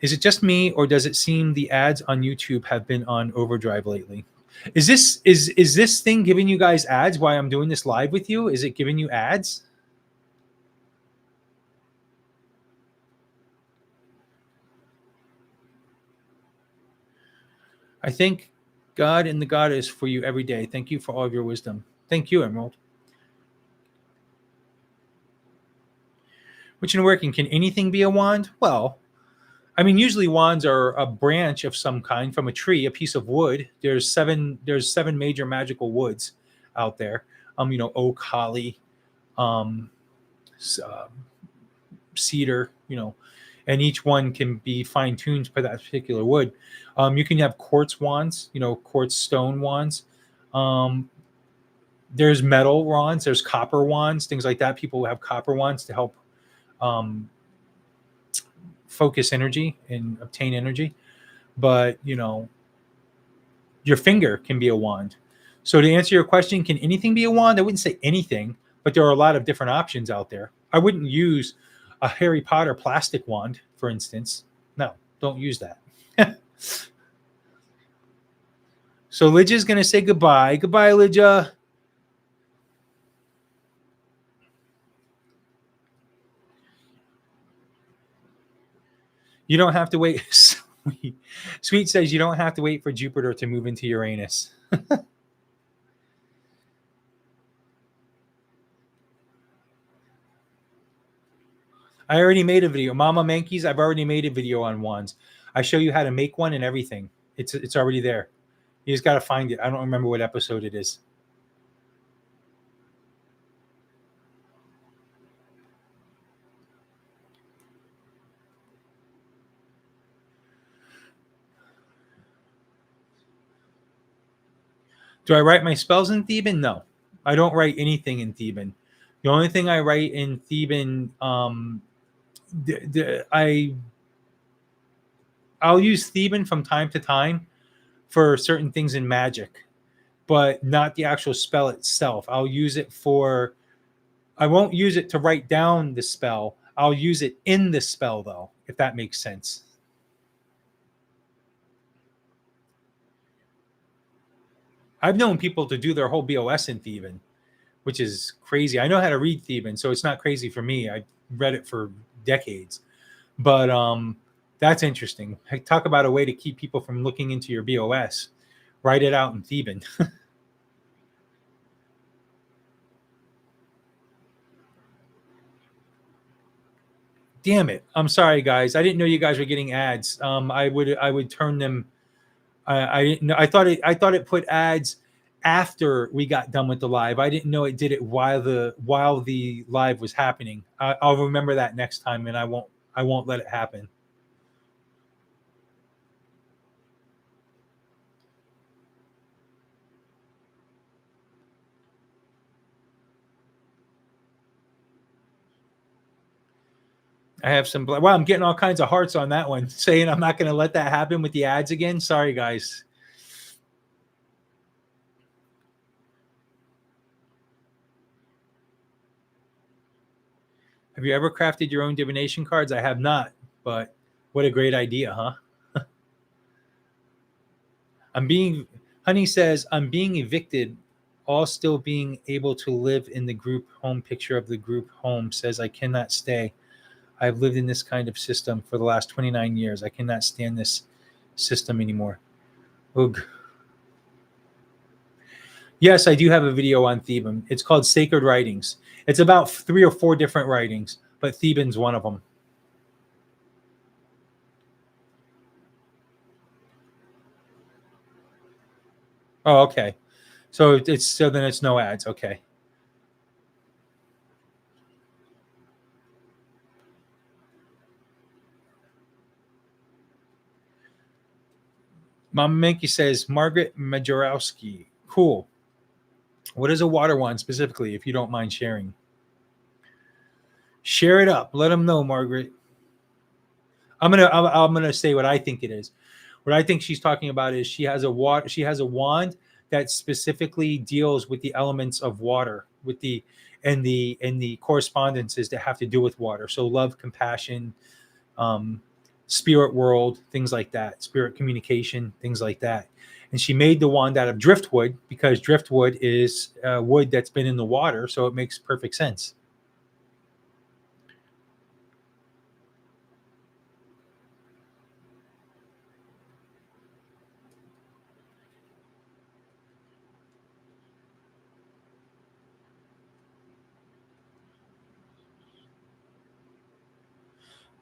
Is it just me, or does it seem the ads on YouTube have been on overdrive lately? Is this thing giving you guys ads while I'm doing this live with you? Is it giving you ads? I thank God and the Goddess for you every day. Thank you for all of your wisdom. Thank you, Emerald. Which in working, can anything be a wand? Well, I mean, usually wands are a branch of some kind from a tree, a piece of wood. There's seven major magical woods out there. Oak, holly, um, uh, cedar, and each one can be fine tuned for that particular wood. You can have quartz wands, quartz stone wands. Um, there's metal wands, there's copper wands, things like that. People have copper wands to help um, focus energy and obtain energy. But, your finger can be a wand. So to answer your question, can anything be a wand? I wouldn't say anything, but there are a lot of different options out there. I wouldn't use a Harry Potter plastic wand, for instance. No, don't use that. So Lydia's going to say goodbye. Goodbye, Lydia. You don't have to wait. Sweet says you don't have to wait for Jupiter to move into Uranus. I already made a video. Mama Mankeys, I've already made a video on wands. I show you how to make one and everything. It's already there. You just got to find it. I don't remember what episode it is. Do I write my spells in Theban? No. I don't write anything in Theban. The only thing I write in Theban, I'll use Theban from time to time for certain things in magic, but not the actual spell itself. I won't use it to write down the spell. I'll use it in the spell, though, if that makes sense. I've known people to do their whole BOS in Theban. which is crazy. I know how to read Theban, so it's not crazy for me. I read it for decades. But that's interesting. Talk about a way to keep people from looking into your BOS. Write it out in Theban. Damn it! I'm sorry, guys. I didn't know you guys were getting ads. I would turn them. I didn't know. I thought it put ads after we got done with the live. I didn't know it did it while the live was happening. I'll remember that next time, and I won't let it happen. I have some. Wow, I'm getting all kinds of hearts on that one, saying I'm not going to let that happen with the ads again. Sorry, guys. Have you ever crafted your own divination cards? I have not, but what a great idea, huh? I'm being, Honey says, I'm being evicted, all still being able to live in the group home. Picture of the group home says, I cannot stay. I've lived in this kind of system for the last 29 years. I cannot stand this system anymore. Ugh. Yes, I do have a video on Theban. It's called Sacred Writings. It's about 3 or 4 different writings, but Theban's one of them. Oh, okay. So then it's no ads. Okay. Mama Minky says Margaret Majorowski. Cool. What is a water wand specifically, if you don't mind sharing? Share it up. Let them know, Margaret. I'm gonna say what I think it is. What I think she's talking about is she has a wand that specifically deals with the elements of water, with the correspondences that have to do with water. So love, compassion, um, spirit world, things like that, spirit communication, things like that. And she made the wand out of driftwood because driftwood is wood that's been in the water, so it makes perfect sense.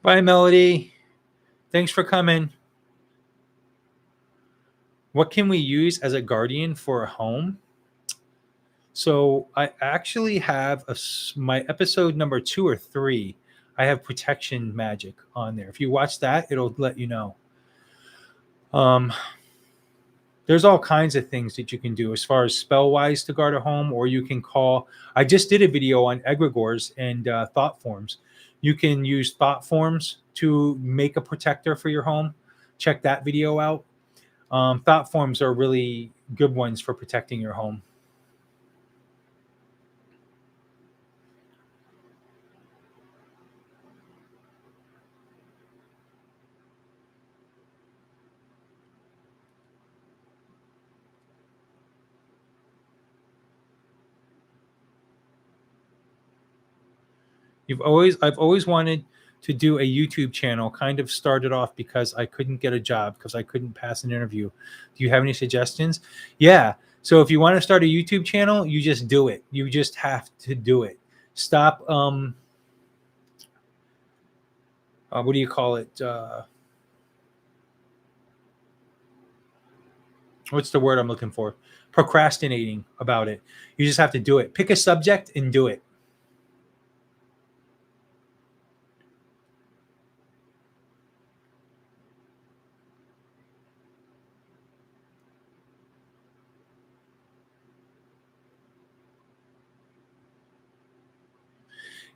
Bye, Melody. Thanks for coming. What can we use as a guardian for a home? So I actually have my episode number 2 or 3. I have protection magic on there. If you watch that, it'll let you know. Um, there's all kinds of things that you can do as far as spell wise to guard a home, or you can call. I just did a video on egregores and thought forms. You can use thought forms to make a protector for your home. Check that video out. Thought forms are really good ones for protecting your home. I've always wanted to do a YouTube channel. Kind of started off because I couldn't get a job because I couldn't pass an interview. Do you have any suggestions? Yeah. So if you want to start a YouTube channel, you just do it. You just have to do it. Stop. What do you call it? What's the word I'm looking for? Procrastinating about it. You just have to do it. Pick a subject and do it.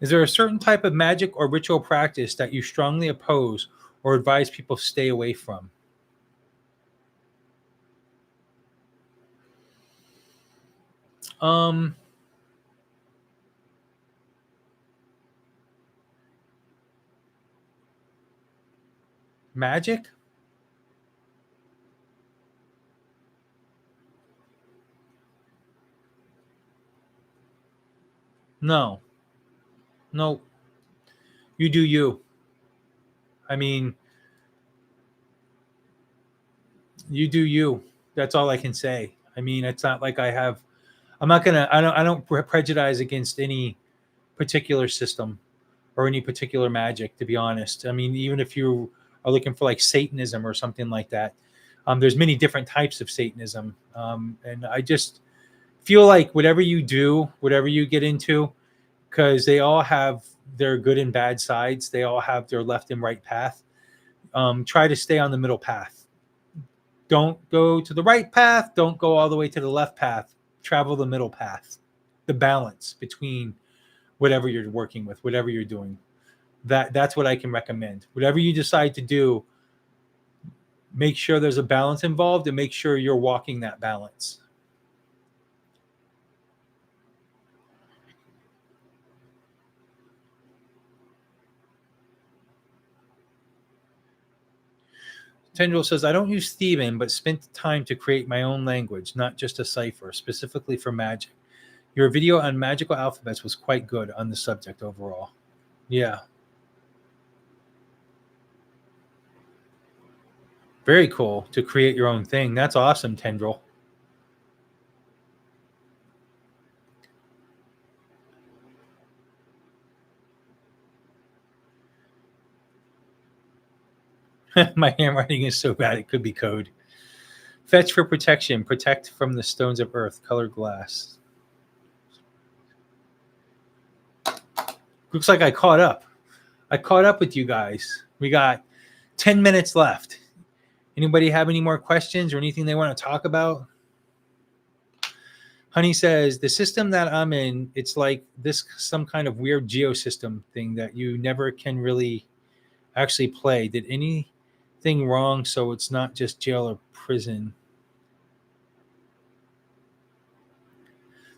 Is there a certain type of magic or ritual practice that you strongly oppose or advise people stay away from? Um, Magic? No, no, you do you. I mean, you do you. That's all I can say. I mean, it's not like I have. I'm not gonna. I don't prejudice against any particular system or any particular magic. To be honest, I mean, even if you are looking for like Satanism or something like that, there's many different types of Satanism, and I just feel like whatever you do, whatever you get into, because they all have their good and bad sides. They all have their left and right path. Try to stay on the middle path. Don't go to the right path. Don't go all the way to the left path. Travel the middle path. The balance between whatever you're working with, whatever you're doing. That's what I can recommend. Whatever you decide to do, make sure there's a balance involved and make sure you're walking that balance. Tendril says, I don't use Steven, but spent time to create my own language, not just a cipher, specifically for magic. Your video on magical alphabets was quite good on the subject overall. Yeah. Very cool to create your own thing. That's awesome, Tendril. My handwriting is so bad it could be code. Fetch for protection. Protect from the stones of earth. Colored glass. Looks like I caught up. I caught up with you guys. We got 10 minutes left. Anybody have any more questions or anything they want to talk about? Honey says, the system that I'm in, it's like this some kind of weird geosystem thing that you never can really actually play. Did anything wrong so it's not just jail or prison?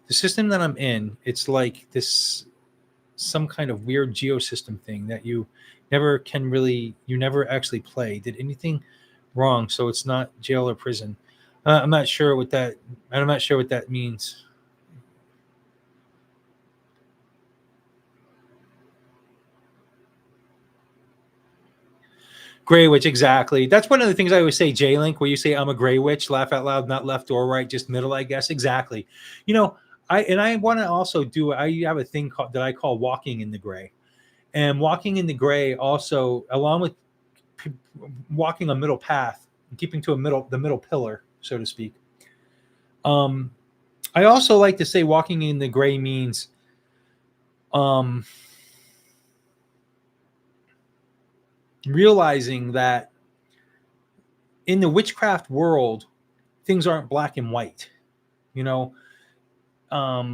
The system that I'm in, it's like this some kind of weird geosystem thing that you never actually play. Did anything wrong so it's not jail or prison? I'm not sure what that means. Gray witch, exactly. That's one of the things I always say, J-Link, where you say I'm a gray witch, laugh out loud, not left or right, just middle, I guess. Exactly. You know, I want to also do, I have a thing that I call walking in the gray. And walking in the gray also, along with walking a middle path, keeping to the middle pillar, so to speak. I also like to say walking in the gray means realizing that in the witchcraft world, things aren't black and white. You know,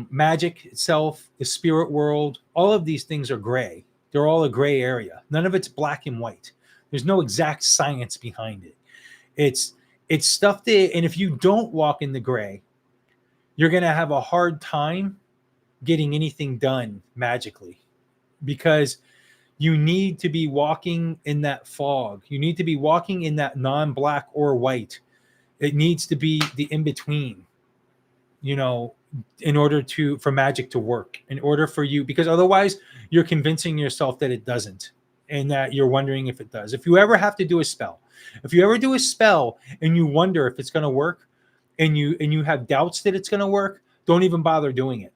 magic itself, the spirit world, all of these things are gray. They're all a gray area. None of it's black and white. There's no exact science behind it. It's stuff that, and if you don't walk in the gray, you're going to have a hard time getting anything done magically, because you need to be walking in that fog. You need to be walking in that non-black or white. It needs to be the in between, you know, in order for magic to work, in order for you, because otherwise you're convincing yourself that it doesn't and that you're wondering if it does. If you ever have to do a spell, if you ever do a spell and you wonder if it's going to work, and you have doubts that it's going to work, don't even bother doing it.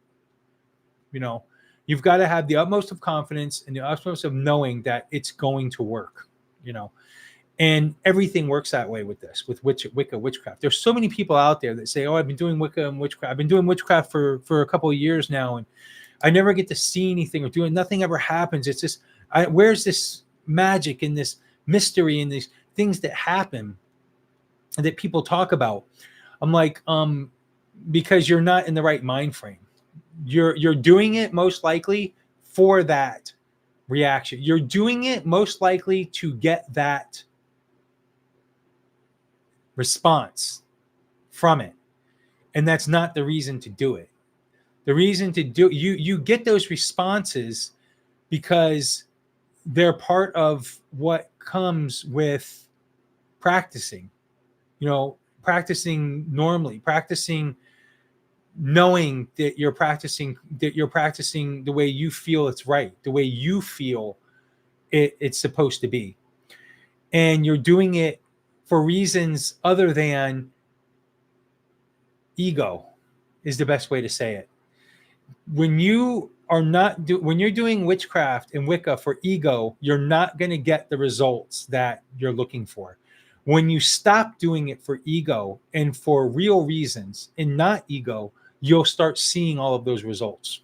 You know, you've got to have the utmost of confidence and the utmost of knowing that it's going to work, you know. And everything works that way with this, with Wicca, witchcraft. There's so many people out there that say, oh, I've been doing Wicca and witchcraft. I've been doing witchcraft for a couple of years now, and I never get to see anything or doing, nothing ever happens. It's just, where's this magic and this mystery and these things that happen and that people talk about? I'm like, because you're not in the right mind frame. You're doing it most likely for that reaction. You're doing it most likely to get that response from it, and that's not the reason to do it. The reason to do, you get those responses because they're part of what comes with practicing, you know, practicing normally, practicing knowing that you're practicing the way you feel it's right, the way you feel it's supposed to be, and you're doing it for reasons other than ego, is the best way to say it. When you are not when you're doing witchcraft and Wicca for ego, you're not going to get the results that you're looking for. When you stop doing it for ego and for real reasons and not ego, you'll start seeing all of those results.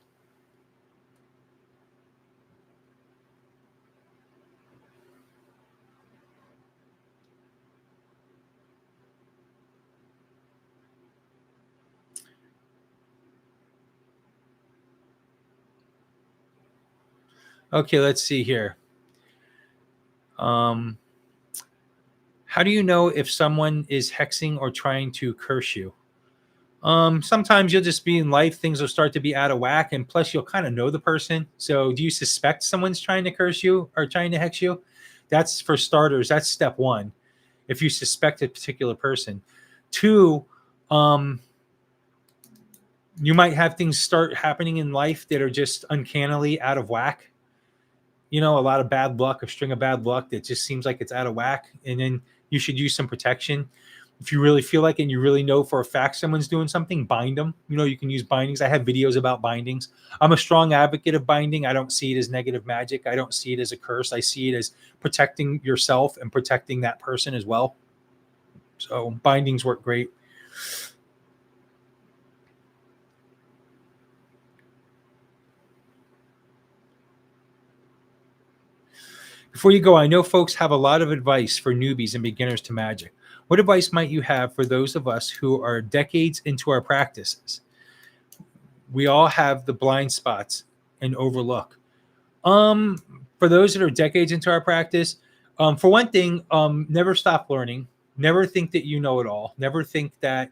Okay, let's see here. Um, how do you know if someone is hexing or trying to curse you? Sometimes you'll just be in life, things will start to be out of whack, and plus you'll kind of know the person. So, do you suspect someone's trying to curse you or trying to hex you? That's for starters. That's step one. If you suspect a particular person, two, um, you might have things start happening in life that are just uncannily out of whack. You know, a lot of bad luck, a string of bad luck that just seems like it's out of whack, and then you should use some protection. If you really feel like and you really know for a fact someone's doing something, bind them. You know, you can use bindings. I have videos about bindings. I'm a strong advocate of binding. I don't see it as negative magic. I don't see it as a curse. I see it as protecting yourself and protecting that person as well. So bindings work great. Before you go, I know folks have a lot of advice for newbies and beginners to magic. What advice might you have for those of us who are decades into our practices? We all have the blind spots and overlook. Um, for those that are decades into our practice, for one thing, never stop learning. Never think that you know it all. Never think that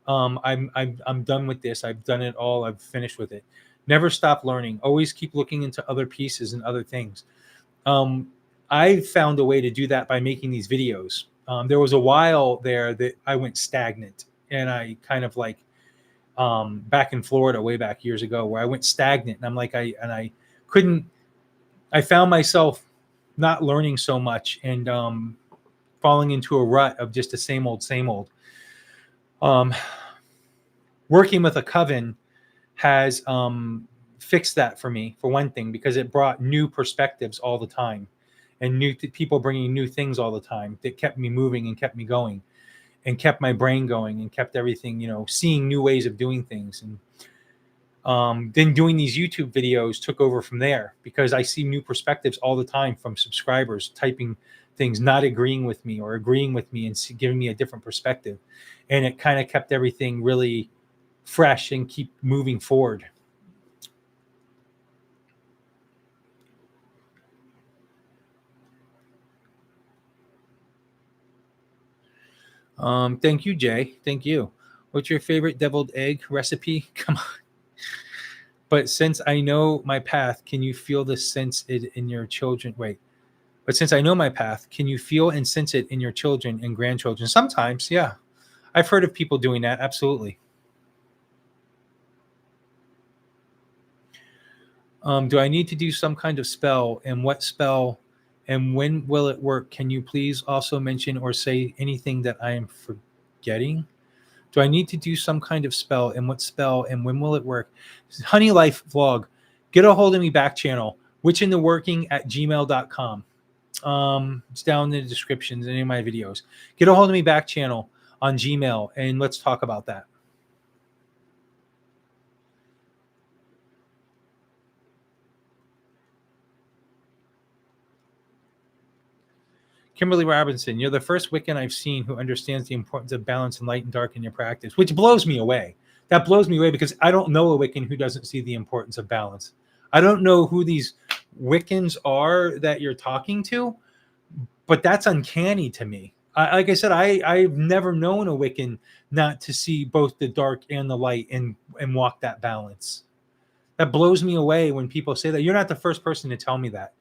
I'm done with this. I've done it all. I've finished with it. Never stop learning. Always keep looking into other pieces and other things. Um, I found a way to do that by making these videos. There was a while there that I went stagnant, and I kind of like back in Florida way back years ago, where I went stagnant, and I couldn't. I found myself not learning so much and falling into a rut of just the same old, same old. Um, Working with a coven has fixed that for me, for one thing, because it brought new perspectives all the time and new people bringing new things all the time that kept me moving and kept me going and kept my brain going and kept everything, seeing new ways of doing things. And then doing these YouTube videos took over from there, because I see new perspectives all the time from subscribers typing things, not agreeing with me or agreeing with me and giving me a different perspective. And it kind of kept everything really fresh and keep moving forward. Thank you, Jay. Thank you. What's your favorite deviled egg recipe? Come on. But since I know my path, can you feel the sense it in your children? Wait. But since I know my path, can you feel and sense it in your children and grandchildren? Sometimes, yeah. I've heard of people doing that. Absolutely. Do I need to do some kind of spell, and what spell, and when will it work? Can you please also mention or say anything that I am forgetting? Do I need to do some kind of spell, and what spell, and when will it work? Honey Life Vlog, get a hold of me back channel, witchintheworking@gmail.com. It's down in the descriptions in any of my videos. Get a hold of me back channel on Gmail, and let's talk about that. Kimberly Robinson, you're the first Wiccan I've seen who understands the importance of balance and light and dark in your practice, which blows me away. That blows me away, because I don't know a Wiccan who doesn't see the importance of balance. I don't know who these Wiccans are that you're talking to, but that's uncanny to me. Like I said, I've never known a Wiccan not to see both the dark and the light and walk that balance. That blows me away when people say that. You're not the first person to tell me that.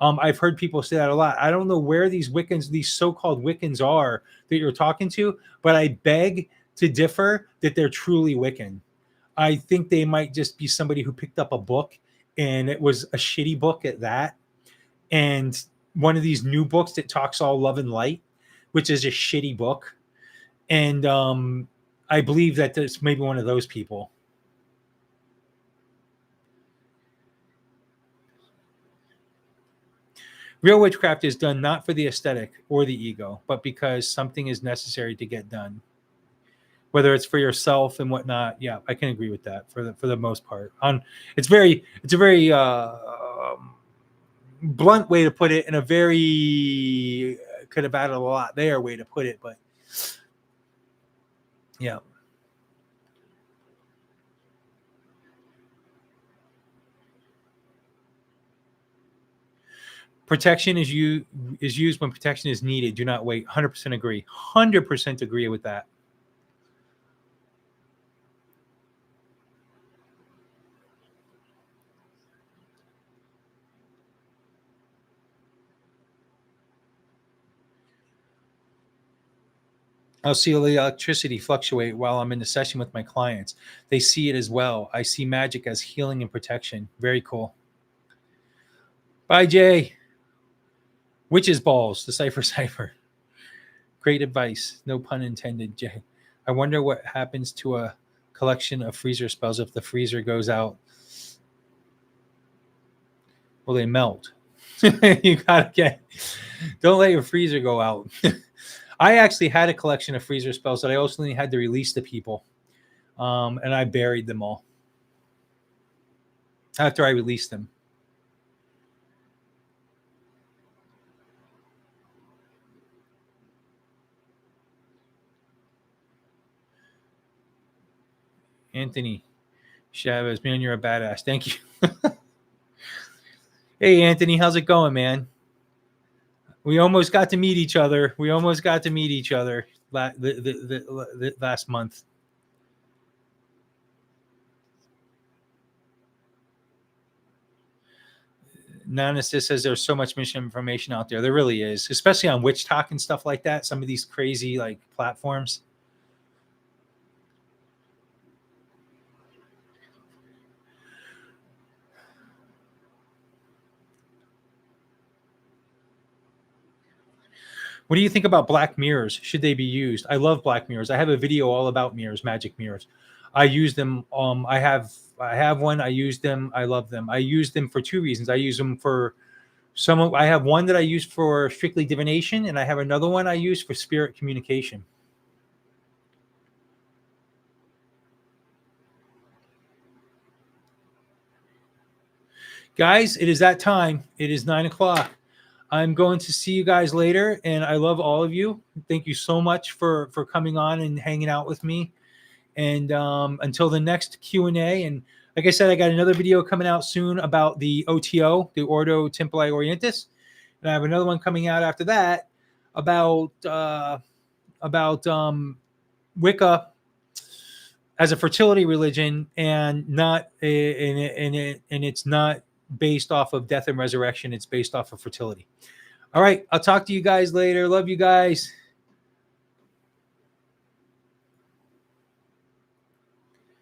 I've heard people say that a lot. I don't know where these Wiccans, these so-called Wiccans, are that you're talking to, but I beg to differ that they're truly Wiccan. I think they might just be somebody who picked up a book and it was a shitty book at that. And one of these new books that talks all love and light, which is a shitty book. And I believe that there's maybe one of those people. Real witchcraft is done not for the aesthetic or the ego, but because something is necessary to get done. Whether it's for yourself and whatnot, yeah, I can agree with that for the most part. It's a very blunt way to put it, and a very could have added a lot there way to put it, but yeah. Protection is used when protection is needed. Do not wait. 100% agree. 100% agree with that. I'll see the electricity fluctuate while I'm in the session with my clients. They see it as well. I see magic as healing and protection. Very cool. Bye, Jay. Witch's balls, the cipher. Great advice. No pun intended, Jay. I wonder what happens to a collection of freezer spells if the freezer goes out. Well, they melt. You gotta don't let your freezer go out. I actually had a collection of freezer spells that I also had to release to people. And I buried them all after I released them. Anthony Chavez, man, you're a badass. Thank you. Hey, Anthony, how's it going, man? We almost got to meet each other. Last month. Nanasis says there's so much misinformation out there. There really is, especially on Witch Talk and stuff like that. Some of these crazy like platforms. What do you think about black mirrors? Should they be used? I love black mirrors. I have a video all about mirrors, magic mirrors. I use them. I have one. I use them. I love them. I use them for two reasons. I use them for I have one that I use for strictly divination, and I have another one I use for spirit communication. Guys, it is that time. It is 9:00. I'm going to see you guys later, and I love all of you. Thank you so much for coming on and hanging out with me. And until the next Q&A, and like I said, I got another video coming out soon about the OTO, the Ordo Templi Orientis, and I have another one coming out after that about Wicca as a fertility religion, and not and it's not based off of death and resurrection. It's based off of fertility. All right. I'll talk to you guys later. Love you guys.